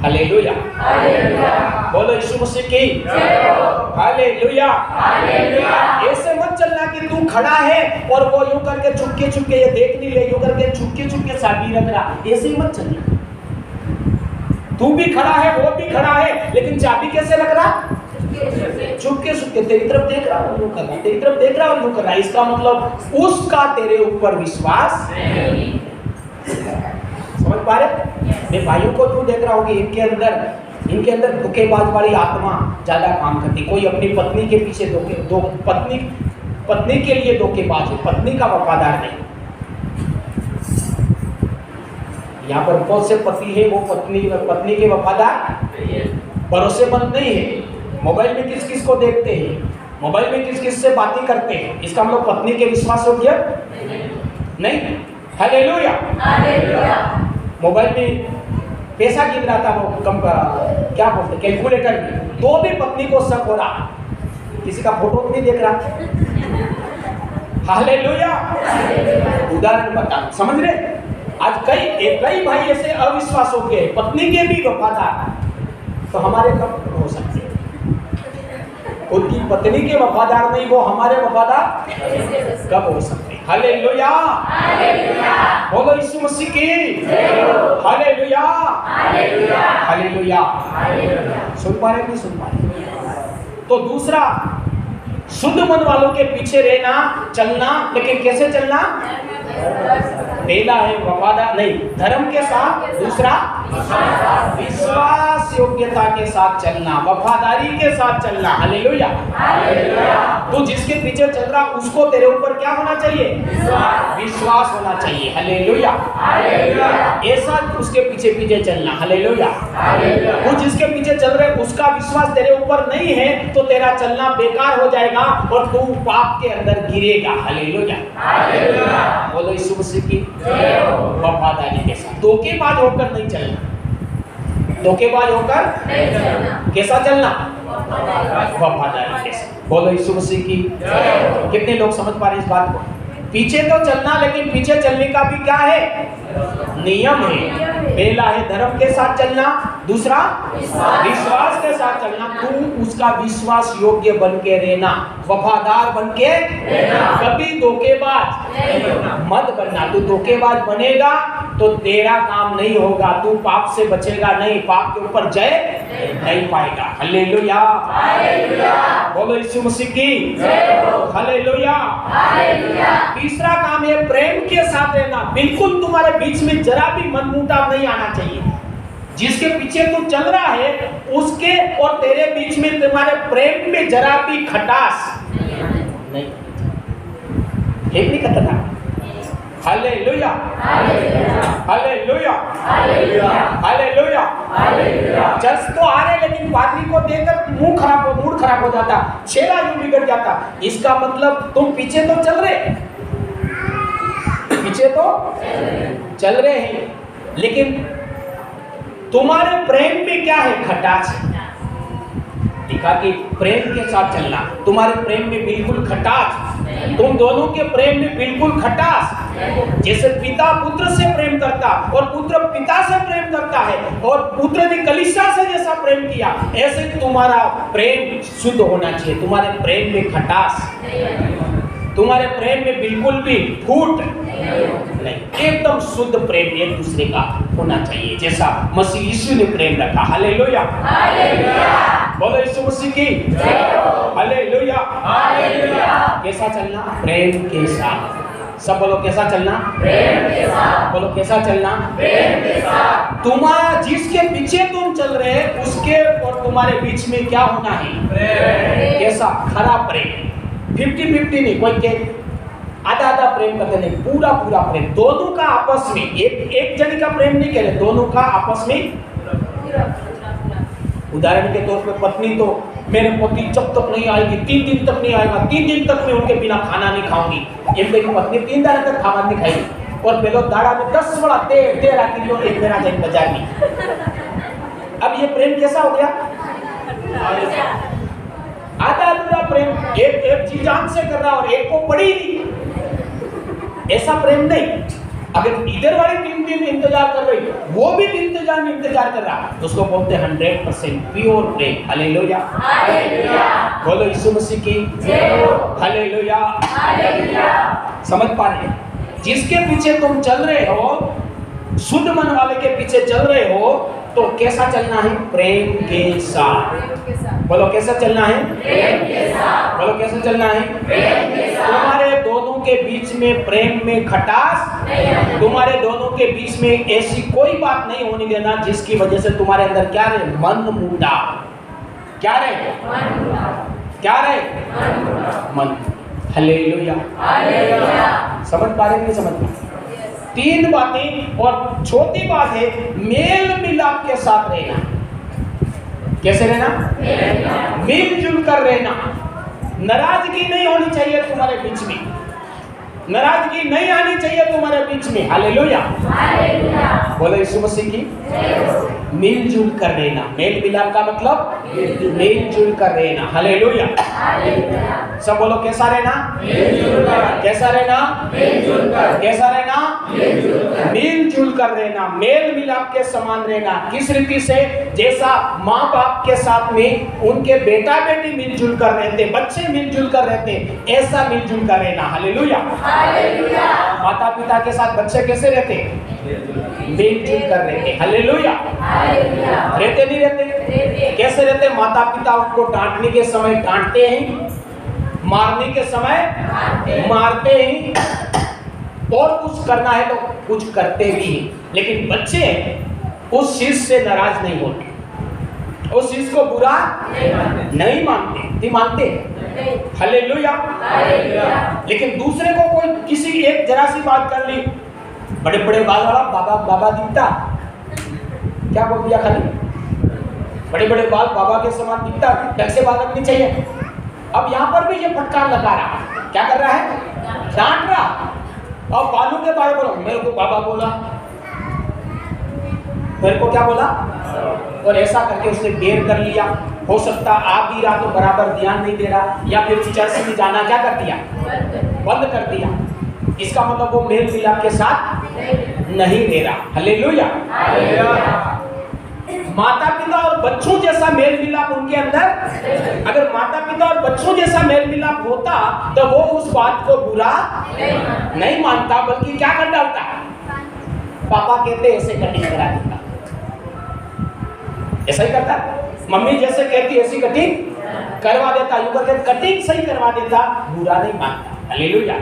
Hallelujah, hallelujah. बोलो यीशु मसीह की जय हो। हालेलुया। हालेलुया। ऐसे मत चलना कि तू खड़ा है और वो यूं करके चुपके चुपके ये देख नहीं ले, यूं करके चुपके चुपके चाबी रख रहा। ऐसे ही मत चलना। तू भी खड़ा है, वो भी खड़ा है, लेकिन चाबी कैसे रख रहा? चुपके चुपके तेरी तरफ देख रहा और यूं कर रहा, तेरी तरफ देख रहा और यूं कर रहा। इसका मतलब उसका तेरे ऊपर विश्वास नहीं। समझ पा रहे? मैं भाइयों को क्यों देख रहा हूँ कि इनके अंदर धोखेबाज वाली आत्मा ज्यादा काम करती। कोई अपनी पत्नी के पीछे पत्नी के लिए धोखेबाज है, पत्नी का वफादार नहीं। यहाँ पर बहुत से पति है, वो पत्नी के वफादार भरोसेमंद नहीं है। मोबाइल में किस किस को देखते हैं, मोबाइल में किस किस से बातें करते हैं, इसका हम लोग पत्नी के विश्वास योग्य नहीं। Hallelujah, hallelujah. मोबाइल में पैसा गिन रहा था, वो क्या बोलते कैलकुलेटर में, तो भी पत्नी को शक हो रहा, किसी का फोटो नहीं देख रहा। हालेलुया, उदाहरण बता, समझ रहे? आज कई भाई ऐसे अविश्वास हो गए, पत्नी के भी वफादार, तो हमारे कब हो सकते हैं? उनकी पत्नी के वफादार नहीं, वो हमारे वफादार कब हो सकते हैं? Hallelujah, hallelujah. बोलो यीशु मसीह की जय हो। Hallelujah, hallelujah. हालेलुया। हालेलुया। सुन पा रहे नहीं सुन पा रहे? तो दूसरा, शुद्ध मन वालों के पीछे रहना, चलना, लेकिन कैसे चलना? पहला है वफादार नहीं, धर्म के साथ। दूसरा, विश्वास योग्यता के साथ चलना, वफादारी के साथ चलना। Hallelujah, hallelujah. तो जिसके पीछे चल रहा उसको तेरे ऊपर क्या होना चाहिए? विश्वास होना चाहिए। Hallelujah, hallelujah. ऐसा उसके पीछे पीछे चलना। Hallelujah, hallelujah. वो जिसके पीछे चल रहे उसका विश्वास तेरे ऊपर नहीं है, तो तेरा चलना बेकार हो जाएगा और तू पाप के अंदर गिरेगा। Hallelujah, hallelujah. बोलो यीशु मसीह की जय हो। वफादारी के साथ, धोखेबाज होकर नहीं चलना। धोखेबाज होकर नहीं चलना। कैसा चलना? वफादारी के साथ। बोलो यीशु मसीह की जय हो। कितने लोग समझ पा रहे इस बात को? पीछे तो चलना, लेकिन पीछे चलने का भी क्या है? नियम है। पहला है धर्म के साथ चलना, दूसरा विश्वास के साथ चलना। तू उसका विश्वास योग्य बन के रहना, वफादार बन के रहना, कभी धोखेबाज मत बनना। तू धोखेबाज बनेगा तो तेरा काम नहीं होगा, तू पाप से बचेगा नहीं, पाप के ऊपर जय नहीं पाएगा। Hallelujah, hallelujah. बोलो यीशु मसीह की जय हो। हालेलुया। हालेलुया। तीसरा काम है प्रेम के साथ रहना। बिल्कुल तुम्हारे बीच में जरा भी मनमुटाव नहीं आना चाहिए। जिसके पीछे तू चल रहा है उसके और तेरे बीच में तुम्हारे प्रेम में जरा भी खटास नहीं, एक भी खतरनाक। Hallelujah, hallelujah, hallelujah, hallelujah, hallelujah. Church तो आ रहे लेकिन पादरी को देखकर मूड खराब हो जाता, चेहरा यूं बिगड़ जाता। इसका मतलब तुम पीछे तो चल रहे हैं, लेकिन तुम्हारे प्रेम में क्या है? खटास है। दिखा कि प्रेम के साथ चलना, तुम्हारे प्रेम में बिल्कुल खटास, तुम दोनों के प्रेम में बिल्कुल खटास। जैसे पिता पुत्र से प्रेम करता और पुत्र पिता से प्रेम करता है और पुत्र ने कलीसिया से जैसा प्रेम किया, ऐसे तुम्हारा प्रेम शुद्ध होना चाहिए। तुम्हारे प्रेम में खटास, तुम्हारे प्रेम में बिल्कुल भी फूट नहीं, एकदम शुद्ध प्रेम एक दूसरे का होना चाहिए, जैसा मसीह यीशु ने प्रेम रखा। हालेलुया, बोलो यीशु मसीह की जय हो। हालेलुया, कैसा चलना? प्रेम के साथ। सब बोलो कैसा चलना? प्रेम के साथ। बोलो कैसा चलना? प्रेम के साथ। तुम्हारा जिसके पीछे तुम चल रहे हैं उसके और तुम्हारे बीच में क्या होना है? प्रेम। कैसा? खरा प्रेम। 50-50 नहीं, कोई के आधा प्रेम करते नहीं, पूरा प्रेम। दोनों का आपस में, एक जन का प्रेम नहीं कह रहे, दोनों का आपस में। उदाहरण के तौर पे पत्नी तो मेरे पति जब तक नहीं आएगी 3 दिन तक नहीं आएगा, 3 दिन तक मैं उनके बिना खाना नहीं खाऊंगी। ये मेरी पत्नी 3 दिन तक खाना नहीं खाएगी और पहले दाड़ा में 10 बड़ा देर आती है एक मेरा जाए बाजार में। अब ये प्रेम कैसा हो गया? आधा प्रेम। एक चीज आंख से कर रहा और एक को पड़ी नहीं, ऐसा प्रेम नहीं। अगर इधर वाली 3 दिन इंतजार कर रही, वो भी इंतजार कर रहा, तो उसको बोलते हैं 100% प्योर प्रेम। हालेलुया, बोलो यीशु मसीह की जय हो। हालेलुया, समझ पा रहे हैं? जिसके पीछे तुम चल रहे हो, शुद्ध मन वाले के पीछे चल रहे हो, तो कैसा चलना है? प्रेम के साथ। बोलो कैसा चलना है? प्रेम के साथ। बोलो कैसा चलना है? प्रेम के साथ। तुम्हारे दोनों के बीच में प्रेम में खटास, तुम्हारे दोनों के बीच में ऐसी कोई बात नहीं होने देना जिसकी वजह से तुम्हारे अंदर क्या रहे? मन मुटाव। क्या रहे? मन। हालेलुया, समझ पा रहे? नहीं समझ पा? 3 बातें, और छोटी बात है मेल मिलाप के साथ रहना। कैसे रहना? मिलजुल कर रहना। नाराजगी नहीं होनी चाहिए तुम्हारे बीच में, नाराजगी नहीं आनी चाहिए तुम्हारे बीच में। हालेलुया, बोलो यीशु मसीह की मिलजुल कर रहना। मेल मिलाप का मतलब मिलजुल कर रहना। हालेलुया, सब बोलो कैसा रहना? कैसा रहना? कैसा रहना? मिलजुल कर रहना, मेल मिलाप के समान रहना। किस रीति से? जैसा माँ बाप के साथ में उनके बेटा बेटी मिलजुल कर रहते, बच्चे मिलजुल कर रहते, ऐसा मिलजुल कर रहना। हालेलुया, माता पिता के साथ बच्चे कैसे रहते? मिलजुल कर रहते। हालेलुया, रहते नहीं रहते? कैसे रहते? माता पिता उनको डांटने के समय डांटते हैं, मारने के समय मारते हैं, और कुछ करना है तो कुछ करते भी हैं। लेकिन बच्चे उस चीज से नाराज नहीं होते, उस चीज को बुरा नहीं मानते। हालेलुया, लेकिन दूसरे को कोई किसी एक जरा सी बात कर ली, बड़े बड़े बाल वाला बाबा दिखता, क्या बोल दिया? खाली बड़े बड़े बाल बाबा के समान दिखता, ढंग से बात रखनी चाहिए। अब यहाँ पर भी ये फटकार लगा रहा, क्या कर रहा है? डांट रहा। और बालों के बारे बोलो, मेरे को बाबा बोला, मेरे को क्या बोला, और ऐसा करके उसने देर कर लिया। हो सकता आ भी रहा तो बराबर ध्यान नहीं दे रहा, या फिर चर्च में जाना क्या कर दिया? बंद कर दिया। इसका मतलब वो मेल मिलाप के साथ नहीं दे रहा। हालेलुया, माता पिता और बच्चों जैसा मेल मिलाप उनके अंदर, अगर माता पिता और बच्चों जैसा मेल मिलाप होता तो वो उस बात को बुरा नहीं मानता, बल्कि क्या कर डालता? पापा कहते ऐसे कटिंग करा देता, ऐसा ही करता। मम्मी जैसे कहती ऐसी कटिंग करवा देता, यूं करके कटिंग सही करवा देता, बुरा नहीं मानता। हालेलुया।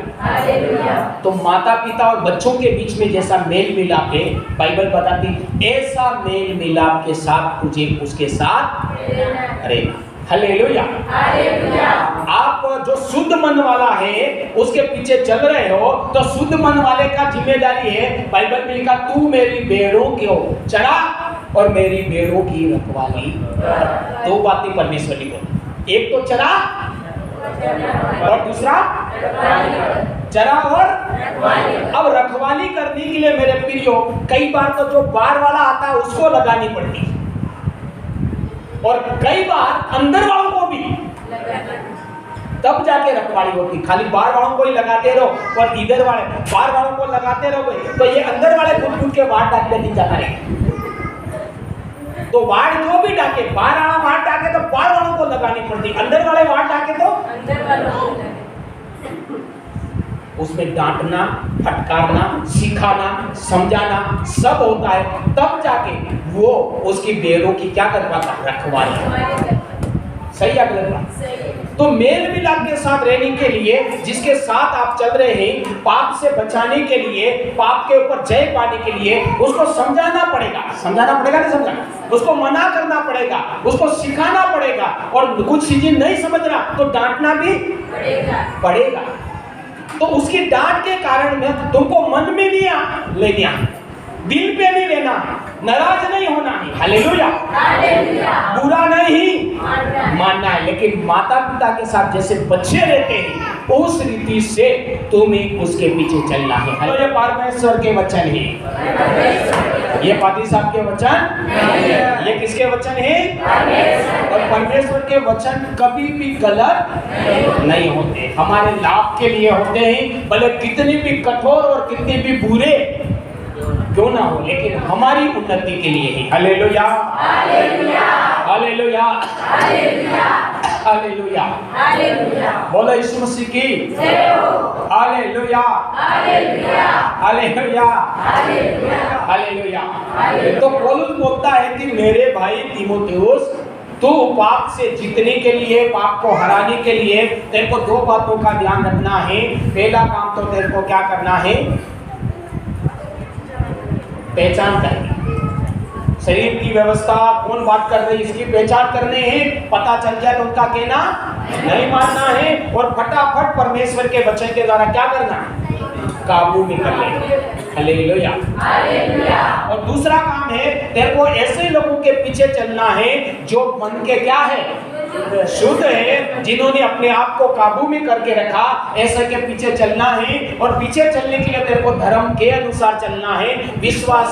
तो माता पिता और बच्चों के बीच में जैसा मेल मिलाप है, बाइबल बताती ऐसा मेल मिलाप के साथ तुझे उसके साथ रहना। हालेलुया। आप जो शुद्ध मन वाला है उसके पीछे चल रहे हो तो शुद्ध मन वाले का जिम्मेदारी है। बाइबल में लिखा, तू मेरी भेड़ों को चरा और मेरी भेड़ों की रखवाली। दो बातें परमेश्वर की बोली, एक तो चरा और दूसरा चरा और अब रखवाली करने के लिए मेरे प्रियो कई बार तो जो बाहर वाला आता है उसको लगानी पड़ती और कई बार अंदर वालों को भी, तब जाके रखवाली होती। खाली बाहर वालों को ही लगाते रहो और इधर वाले बाहर वालों को लगाते रहोगे तो ये अंदर वाले खुद के बाहर डाकते नहीं जाता रहेगा। तो बाहर जो भी डाके, बाहर वाला बाहर डाके तो बाहर वालों को लगानी पड़ती, अंदर वाले बाहर डाके तो अंदर वालों को। उसमें डांटना, फटकारना, सिखाना, समझाना सब होता है, तब जाके वो उसकी भेड़ों की क्या कर पाता, रखवाली। सही है गलत बात? तो मेल मिलाप के साथ रहने के लिए, जिसके साथ आप चल रहे हैं, पाप से बचाने के लिए, पाप के ऊपर जय पाने के लिए, उसको समझाना पड़ेगा। समझाना पड़ेगा, नहीं समझाना, उसको मना करना पड़ेगा, उसको सिखाना पड़ेगा। और कुछ चीजें नहीं समझ रहा तो डांटना भी पड़ेगा। तो उसकी डांट के कारण में तुमको मन में नहीं लेना, दिल पे नहीं लेना, नाराज नहीं होना है, हालेलुया, बुरा नहीं मानना है। लेकिन माता पिता के साथ जैसे बच्चे रहते हैं उस रीति से तुम्हें उसके पीछे चलना है। ये परमेश्वर के वचन है, ये पादी साहब के वचन, ये किसके वचन है? और परमेश्वर के वचन कभी भी गलत नहीं होते, हमारे लाभ के लिए होते हैं। भले कितने भी कठोर और कितने भी बुरे क्यों ना हो, लेकिन हमारी उन्नति के लिए ही। Hallelujah, hallelujah, hallelujah, hallelujah, hallelujah. बोलो यीशु मसीह की जय हो। Hallelujah, hallelujah, hallelujah, hallelujah, hallelujah. तो पौलुस बोलता है कि मेरे भाई तीमुथियुस, तू पाप से जीतने के लिए, पाप को हराने के लिए तेरे को दो बातों का ध्यान रखना है। पहला काम तो तेरे को क्या करना है? पहचान करनी। शरीर की व्यवस्था कौन बात कर रही है इसकी पहचान करने हैं। पता चल जाए तो उनका कहना नहीं मानना है और फटाफट परमेश्वर के वचन के द्वारा क्या करना, काबू में कर लेना। Hallelujah, hallelujah. और दूसरा काम है, तेरे को ऐसे लोगों के पीछे चलना है जो मन के क्या है, शुद्ध है, जिन्होंने अपने आप को काबू में करके रखा, ऐसे के पीछे चलना है। और पीछे चलने के लिए तेरे को धर्म के अनुसार चलना है, विश्वास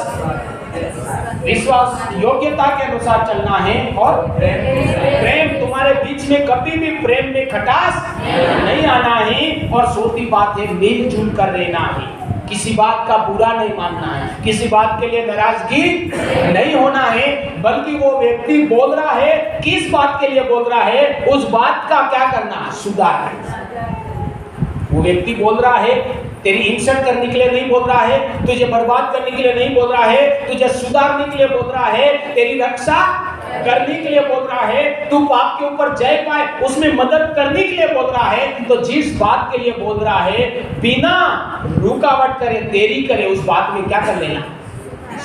योग्यता के अनुसार चलना है। और प्रेम, तुम्हारे बीच में कभी भी प्रेम में खटास नहीं आना है। और छोटी बात है, मिलजुल कर रहना है, किसी बात का बुरा नहीं मानना है, किसी बात के लिए नाराजगी नहीं होना है। बल्कि वो व्यक्ति बोल रहा है, किस बात के लिए बोल रहा है, उस बात का क्या करना, सुधार करना। वो व्यक्ति बोल रहा है, तेरी इंसल्ट करने के लिए नहीं बोल रहा है, तुझे बर्बाद करने के लिए नहीं बोल रहा है, तुझे सुधारने के लिए बोल रहा है, तेरी रक्षा करने के लिए बोल रहा है, तू पाप के ऊपर जय पाए उसमें मदद करने के लिए बोल रहा है। तो जिस बात के लिए बोल रहा है, बिना रुकावट करे, देरी करे, उस बात में क्या कर लेना,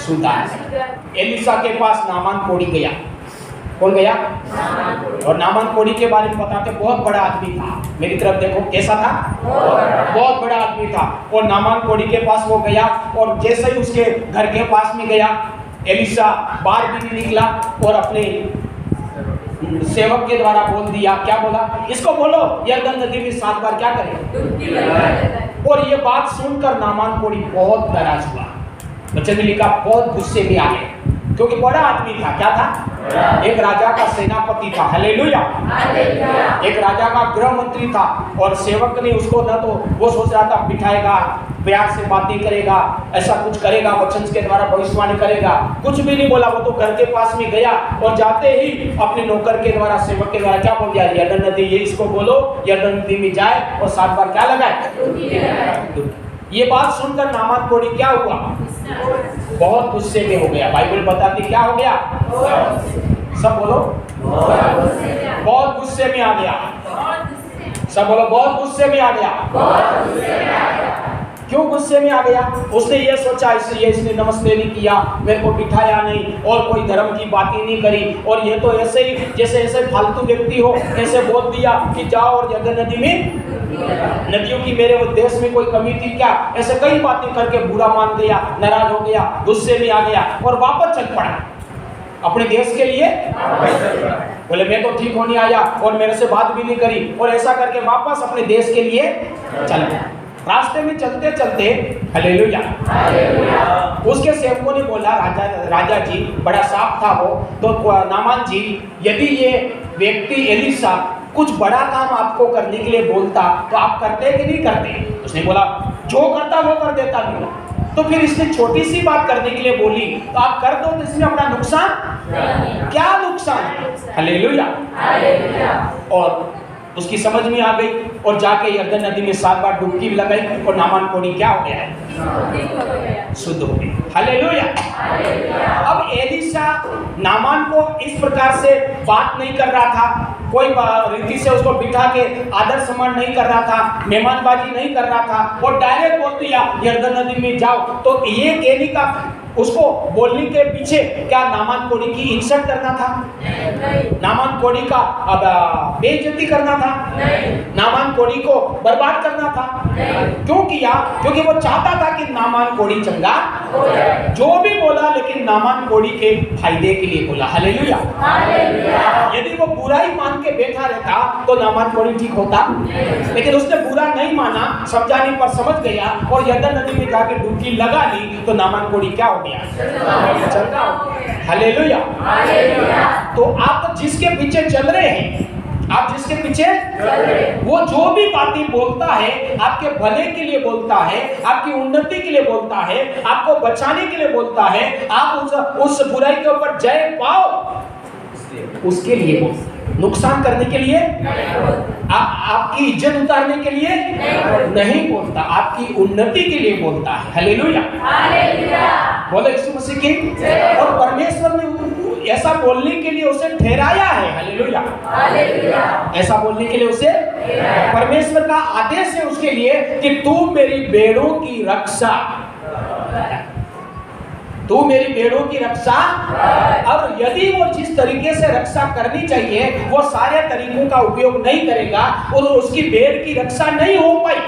सुधार। एलिसा के पास नामान कोढ़ी गया। कौन गया? और नामान कोढ़ी के बारे में बताते, बहुत बड़ा आदमी था। मेरी तरफ देखो, कैसा था? बहुत बड़ा आदमी था। और नामान कोढ़ी के पास वो गया और जैसे ही उसके घर के पास में गया, एलिसा बाहर भी नहीं निकला और अपने सेवक के द्वारा बोल दिया, क्या बोला? इसको बोलो यरदन नदी में 7 बार क्या करे। और ये बात सुनकर नामान कोढ़ी बहुत नाराज हुआ। बच्चे में लिखा, बहुत गुस्से में आ गए, क्योंकि बड़ा आदमी था। क्या था? एक राजा का सेनापति था। हालेलुया, एक राजा का गृह मंत्री था। और सेवक ने उसको न तो वो सोच रहा था बिठाएगा, प्यार से बातें करेगा, ऐसा कुछ करेगा, वचन के द्वारा भविष्यवाणी करेगा, कुछ भी नहीं बोला। वो तो घर के पास में गया और जाते ही अपने नौकर के द्वारा, सेवक के द्वारा क्या बोल दिया, यरदन नदी, ये इसको बोलो यरदन नदी में जाए और 7 बार क्या लगाए। ये बात सुनकर नामान कोढ़ी क्या हुआ, बहुत गुस्से में हो गया। बाइबल बताती क्या हो गया, सब बोलो, बहुत गुस्से में आ गया। सब बोलो, बहुत गुस्से में आ गया। क्यों गुस्से में आ गया? उसने ये सोचा, इसलिए इसने नमस्ते नहीं किया, मेरे को बिठाया नहीं और कोई धर्म की बातें नहीं करी। और ये तो ऐसे ही जैसे ऐसे फालतू व्यक्ति हो, ऐसे बोल दिया कि जाओ और यरदन नदी में नदियों की मेरे देश में कोई कमी थी क्या? ऐसे कई बातें करके बुरा मान गया, नाराज हो गया, गुस्से में आ गया और वापस चल पड़ा अपने देश के लिए। बोले मैं तो ठीक होने आया और मेरे से बात भी नहीं करी, और ऐसा करके वापस अपने देश के लिए चल गया। रास्ते में चलते चलते हालेलुया, उसके सेवकों ने बोला, राजा जी बड़ा साफ था वो तो, नामान जी यदि ये व्यक्ति एलीशा कुछ बड़ा काम आपको करने के लिए बोलता तो आप करते कि नहीं करते? उसने बोला जो करता वो कर देता नहीं। तो फिर इसने छोटी सी बात करने के लिए बोली तो आप कर दो, तो इसमें अपना नुकसान क्या नुकसान है? हालेलुया। और उसकी समझ में आ गई और जाके यरदन नदी में 7 बार डुबकी लगाई और नामान कोड़ी क्या हो गया? शुद्ध हो गई। हालेलुया। अब एलीशा नामान को इस प्रकार से बात नहीं कर रहा था, कोई रीति से उसको बिठा के आदर सम्मान नहीं कर रहा था, मेहमानबाजी नहीं कर रहा था, और डायरेक्ट बोल दिया यरदन नदी में जाओ। तो ये कहने का, उसको बोलने के पीछे क्या नामान कोड़ी की इंसल्ट करना था? नामान कोड़ी का बेइज्जती करना था? नामान कोड़ी को बर्बाद करना था? क्यों किया? क्योंकि वो चाहता था कि नामान कोड़ी चंगा जो भी बोला, लेकिन नामान कोड़ी के फायदे के लिए बोला। हालेलुया। यदि वो बुरा ही मान के बैठा रहता तो नामान कोड़ी ठीक होता, लेकिन उसने बुरा नहीं माना, समझाने पर समझ गया और यरदन नदी में जाके डुबकी लगा ली तो नामान कोड़ी क्या हो गया? चंगा हो गया। हालेलुया। तो आप जिसके पीछे चल रहे हैं, आप जिसके पीछे वो जो भी बातें बोलता है आपके भले के लिए बोलता है, आपकी उन्नति के लिए बोलता है, आपको बचाने के लिए बोलता है, आप उस बुराई के ऊपर जय पाओ उसके लिए बोलता है। नुकसान करने के लिए, आपकी इज्जत उतारने के लिए नहीं बोलता, आपकी उन्नति के लिए बोलता है। हालेलुया। बोलो यीशु मसीह की। और परमेश्वर ने ऐसा बोलने के लिए उसे ठहराया है। हालेलुया। ऐसा बोलने के लिए उसे परमेश्वर का आदेश है उसके लिए कि तू मेरी भेड़ों की रक्षा, तू मेरी भेड़ों की रक्षा। अब यदि वो जिस तरीके से रक्षा करनी चाहिए वो सारे तरीकों का उपयोग नहीं करेगा और उसकी भेड़ की रक्षा नहीं हो पाई,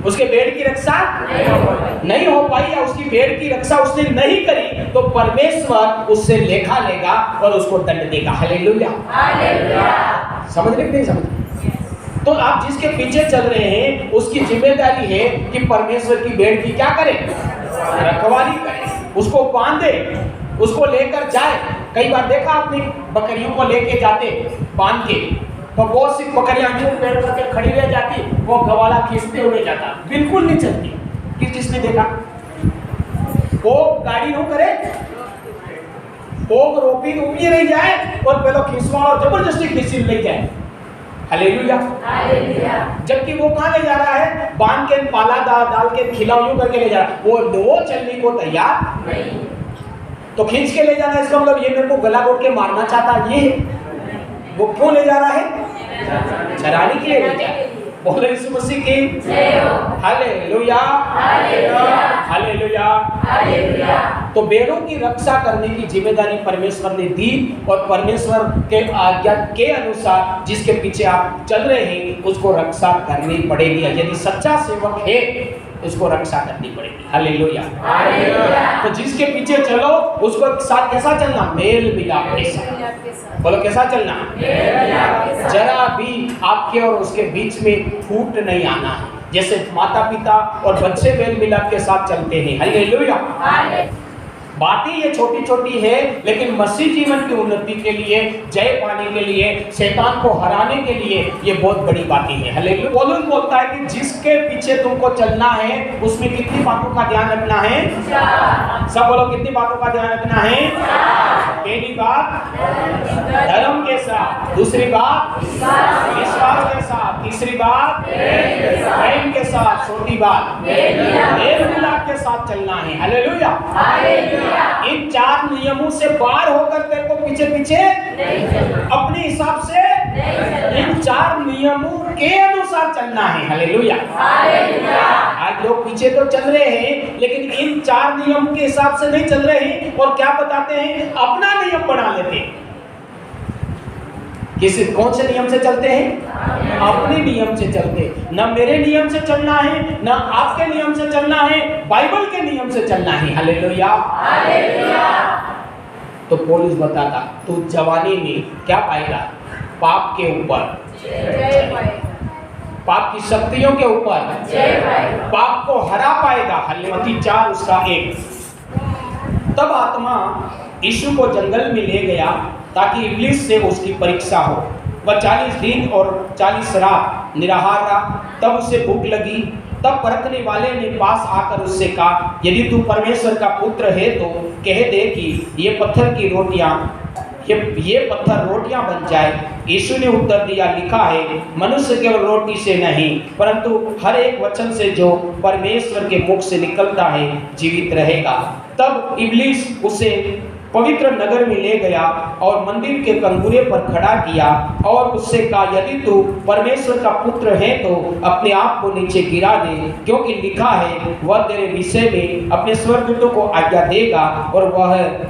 उसके भेड़ की रक्षा नहीं हो पाई या उसकी भेड़ की रक्षा उसने नहीं करी तो परमेश्वर उससे लेखा लेगा और उसको दंड देगा। हालेलुया। समझ रहे नहीं समझ? तो आप जिसके पीछे चल रहे हैं उसकी जिम्मेदारी है कि परमेश्वर की भेड़ की क्या करे? रखवाली करे, उसको बांधे, उसको लेकर जाए। कई बार देखा आपने बकरियों को लेके जाते बांध के, तो बहुत सी बकरियां मुंह पेड़ करके खड़ी रह जाती, वो गवाला खींचते हुए जाता, बिल्कुल नहीं चलती। किसने देखा? वो गाड़ी न करे, वो रोपी रह जाए और पहले खींचवा और जबरदस्ती खींच ले जाए। हालेलुया। जबकि वो कहाँ ले जा रहा है? बांध के पाला डाल के खिलाऊ करके ले जा रहा है, वो चलने को तैयार नहीं। तो खींच के ले जा रहा है, इसका मतलब ये मेरे को गला घोट के मारना चाहता, ये वो क्यों ले जा रहा है? चराने के लिए ले जा। बोलो यीशु मसीह की हालेलुया। हालेलुया। तो भेड़ों की रक्षा करने की जिम्मेदारी परमेश्वर ने दी और परमेश्वर के आज्ञा के अनुसार जिसके पीछे आप चल रहे हैं उसको रक्षा करनी पड़ेगी। यदि सच्चा सेवक है उसको रक्षा करनी पड़ेगी। हालेलुया। तो जिसके पीछे चलो उसको साथ कैसा चलना? मेल मिलाप के साथ। बोलो कैसा चलना? जरा भी आपके और उसके बीच में फूट नहीं आना है, जैसे माता पिता और बच्चे मेल मिलाप के साथ चलते हैं। हालेलुया। बातें ये छोटी छोटी है लेकिन मसीह जीवन की उन्नति के लिए, जय पाने के लिए, शैतान को हराने के लिए ये बहुत बड़ी बातें हैं। हालेलुया। पौलुस बोलता है कि जिसके पीछे तुमको चलना है उसमें कितनी बातों का ध्यान रखना है? सब बोलो कितनी बातों का ध्यान रखना है? पहली बात धर्म के साथ, दूसरी बात विश्वास के साथ, तीसरी बात प्रेम के साथ, चौथी बात मेल मिलाप के साथ चलना है। हालेलुया। इन 4 नियमों से पार होकर तेरे को पीछे पीछे अपने हिसाब से इन 4 नियमों के अनुसार चलना है। हालेलुया। आज लोग पीछे तो चल रहे हैं लेकिन इन 4 नियम के हिसाब से नहीं चल रहे हैं और क्या बताते हैं? अपना नियम बना लेते हैं। किसी कौन से नियम से चलते हैं? अपने नियम से चलते। न मेरे नियम से चलना है, न आपके नियम से चलना है, बाइबल के नियम से चलना है। हालेलुया। तो पौलुस बताता तू जवानी में क्या पाएगा? पाप के ऊपर, पाप की शक्तियों के ऊपर, पाप को हरा पाएगा। हल्लेमती 4 उसका 1। तब आत्मा यीशु को जंगल में ले गया ताकि इब्लीस से उसकी परीक्षा हो। वह 40 दिन और 40 रात निराहार रहा। तब उसे भूख लगी। तब परखने वाले ने पास आकर उससे कहा, यदि तू परमेश्वर का पुत्र है तो कह दे कि ये पत्थर रोटियां बन जाए। यीशु ने उत्तर दिया, लिखा है, मनुष्य केवल रोटी से नहीं परंतु हर एक वचन से जो परमेश्वर के मुख से निकलता है जीवित रहेगा। तब इब्लीस उसे पवित्र नगर में ले गया और मंदिर के कंगूरे पर खड़ा किया और उससे कहा, यदि तू परमेश्वर का पुत्र है तो अपने आप को नीचे गिरा दे, क्योंकि लिखा है, वह तेरे विषय में अपने स्वर्गदूतों को आज्ञा देगा और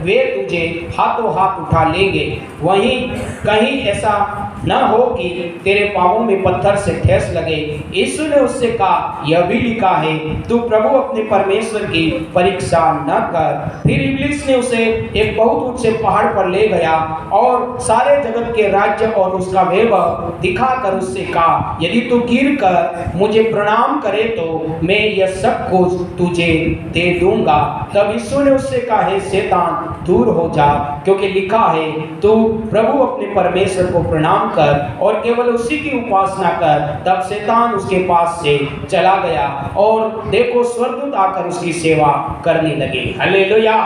वे तुझे हाथों हाथ उठा लेंगे। वहीं कहीं ऐसा न हो कि तेरे पांवों में पत्थर से ठेस लगे। यीशु ने उससे कहा, यह भी लिखा है, तू प्रभु अपने परमेश्वर की परीक्षा न कर। फिर इब्लीस ने उसे एक बहुत ऊंचे पहाड़ पर ले गया और सारे जगत के राज्य और उसका वैभव दिखाकर उससे कहा, यदि तू गिर कर मुझे प्रणाम करे तो मैं यह सब कुछ तुझे दे दूंगा। तब यीशु ने उससे कहा, हे शैतान दूर हो जा, क्योंकि लिखा है, तू प्रभु अपने परमेश्वर को प्रणाम कर और केवल उसी की उपासना कर। तब शैतान उसके पास से चला गया और देखो स्वर्गदूत आकर उसकी सेवा करने लगे। हालेलुया।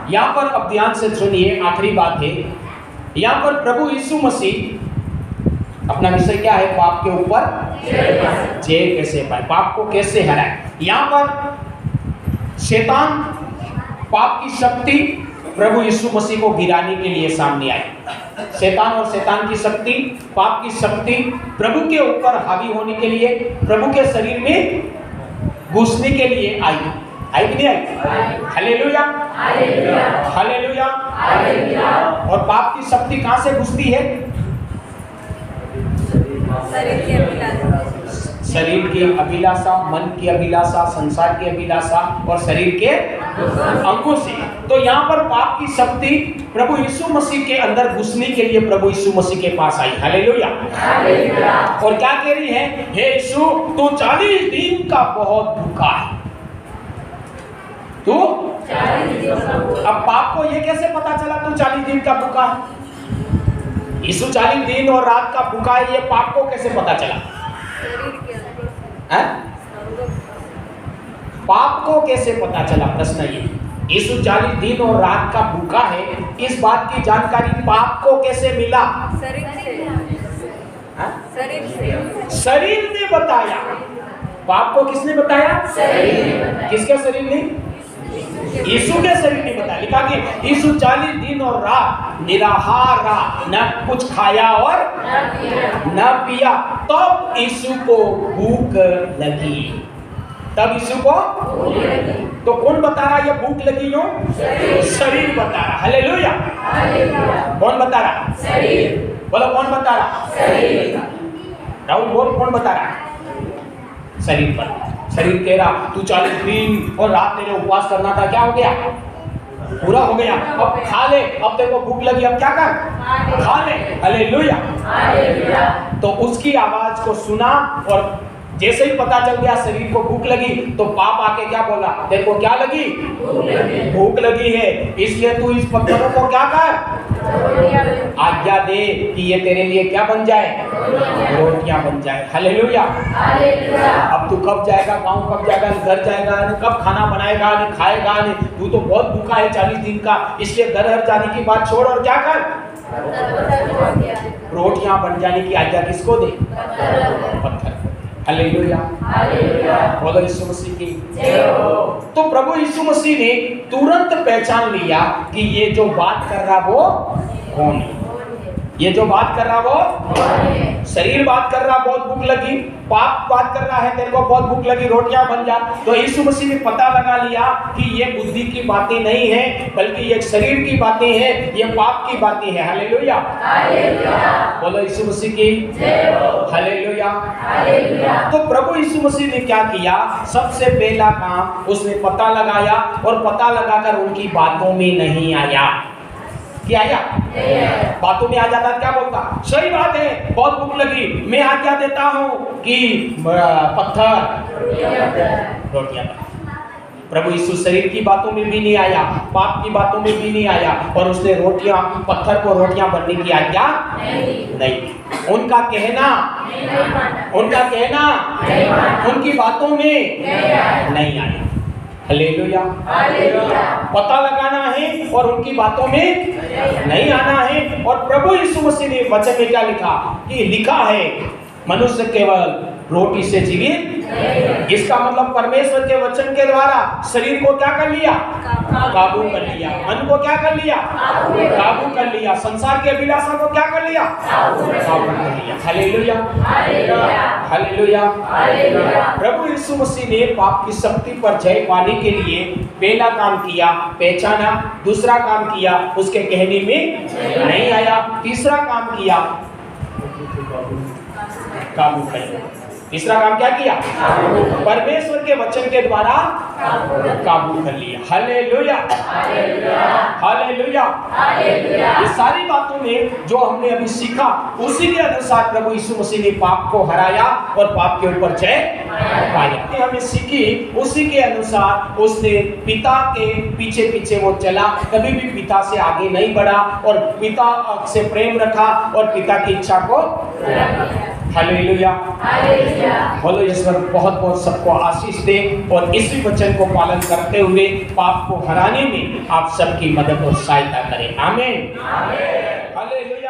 यहाँ पर अब ध्यान से सुनिए, आखिरी बात है। यहाँ पर प्रभु यीशु मसीह, अपना विषय क्या है? पाप के ऊपर जय कैसे पाए, पाप को कैसे हराए। यहाँ पर शैतान पाप की शक्ति प्रभु यीशु मसीह को गिराने के लिए सामने आई। शैतान और शैतान की शक्ति, पाप की शक्ति प्रभु के ऊपर हावी होने के लिए, प्रभु के शरीर में घुसने के लिए आई कि नहीं आई? Hallelujah, hallelujah. और पाप की शक्ति कहां से घुसती है? शरीर की अभिलाषा, मन की अभिलाषा, संसार की अभिलाषा और शरीर के अंगों से। तो यहाँ पर पाप की शक्ति प्रभु यीशु मसीह के अंदर घुसने के लिए प्रभु यीशु मसीह के पास आई। हालेलुया। और क्या कह रही है? हे यीशु, तू 40 दिन का बहुत भूखा है। तू अब पाप को ये कैसे पता चला तू 40 दिन का भूखा है? यीशु 40 दिन और रात का भूखा है, ये पाप को कैसे पता चला? पाप को कैसे पता चला? प्रश्न ये। यीशु 40 दिन और रात का भूखा है, इस बात की जानकारी पाप को कैसे मिला? शरीर ने बताया। पाप को किसने बताया? किसके शरीर ने? यीशु के शरीर ने बताया। लिखा कि यीशु 40 दिन और रात निराहार रहा, न कुछ खाया और न पिया। तब यीशु को भूख लगी। तब यीशु को तो कौन बता रहा ये भूख लगी हो? शरीर बता रहा। हालेलुया। कौन बता रहा? शरीर। बोलो कौन बता रहा? शरीर। राहुल बोल, कौन बता रहा? शरीर पर। शरीर कह रहा तू 40 दिन और रात तेरे उपवास करना था, क्या हो गया? पूरा हो गया। अब खा ले, अब तेरे को भूख लगी, अब क्या कर? खा ले। हालेलुया। तो उसकी आवाज को सुना और जैसे ही पता चल गया शरीर को भूख लगी, तो पाप आके क्या बोला? तेरे को क्या लगी? भूख लगी है, इसलिए तू इस पत्थरों को क्या कर? आज्ञा दे कि ये तेरे लिए क्या बन जाए? रोटियां बन जाए। हालेलुया। अब तू कब जाएगा गाँव, कब जाएगा घर जाएगा, कब खाना बनाएगा, नहीं खाएगा, नहीं। तू तो बहुत भूखा है 40 दिन का, इसलिए घर जाने की बात छोड़ और क्या कर? रोटियां बन जाने की आज्ञा किसको दे? पत्थर। हालेलुया। बोलो यीशु मसीह की जय हो। तो प्रभु यीशु मसीह ने तुरंत पहचान लिया कि ये जो बात कर रहा वो कौन है। ये जो बात कर रहा वो शरीर बात कर रहा, बहुत भूख लगी। पाप बात कर रहा है, तेरे को बहुत भूख लगी, रोटियां बन जा। तो यीशु मसीह ने पता लगा लिया कि ये बुद्धि की बातें नहीं है, बल्कि ये शरीर की बातें हैं, ये पाप की बातें हैं। हालेलुया, बोलो यीशु मसीह की हालेलुया। तो प्रभु यीशु मसीह ने क्या किया? सबसे पहला काम उसने पता लगाया, और पता लगाकर उनकी बातों में नहीं आया। क्या आया? बातों में आ जाता, क्या बोलता? सही बात है, बहुत भूख लगी, मैं आज्ञा देता हूं कि पत्थर रोटियां। प्रभु यीशु शरीर की बातों में भी नहीं आया, पाप की बातों में भी नहीं आया, और उसने रोटियां, पत्थर को रोटियां बनने की आज्ञा नहीं। उनका कहना उनकी बातों में नहीं आया। हालेलुया। पता लगाना है और उनकी बातों में नहीं आना है। और प्रभु यीशु मसीह ने वचन में क्या लिखा? कि लिखा है मनुष्य केवल रोटी से जीवित। इसका मतलब परमेश्वर के वचन के द्वारा शरीर को क्या कर लिया? काबू कर लिया। मन को क्या कर लिया? काबू कर लिया। संसार के अभिलाषा को क्या कर लिया? काबू कर लिया। Hallelujah, hallelujah. प्रभु यीशु मसीह ने पाप की शक्ति पर जय पाने के लिए पहला काम किया, पहचाना। दूसरा काम किया, उसके कहने में नहीं आया। तीसरा काम किया, काबू कर लिया। तीसरा काम क्या किया? परमेश्वर के वचन के द्वारा काबू कर लिया। Hallelujah, hallelujah. ये सारी बातों में जो हमने अभी सीखा, उसी के अनुसार प्रभु यीशु मसीह ने पाप को हराया और पाप के ऊपर जय पाया। हमें सीखी, उसी के अनुसार उसने पिता के पीछे पीछे वो चला, कभी भी पिता से आगे नहीं बढ़ा, और पिता से प्रेम रखा और पिता की इच्छा को। हालेलुया, बोलो ईश्वर बहुत बहुत सबको आशीष दे, और इसी वचन को पालन करते हुए पाप को हराने में आप सबकी मदद और सहायता करें। आमीन। हालेलुया।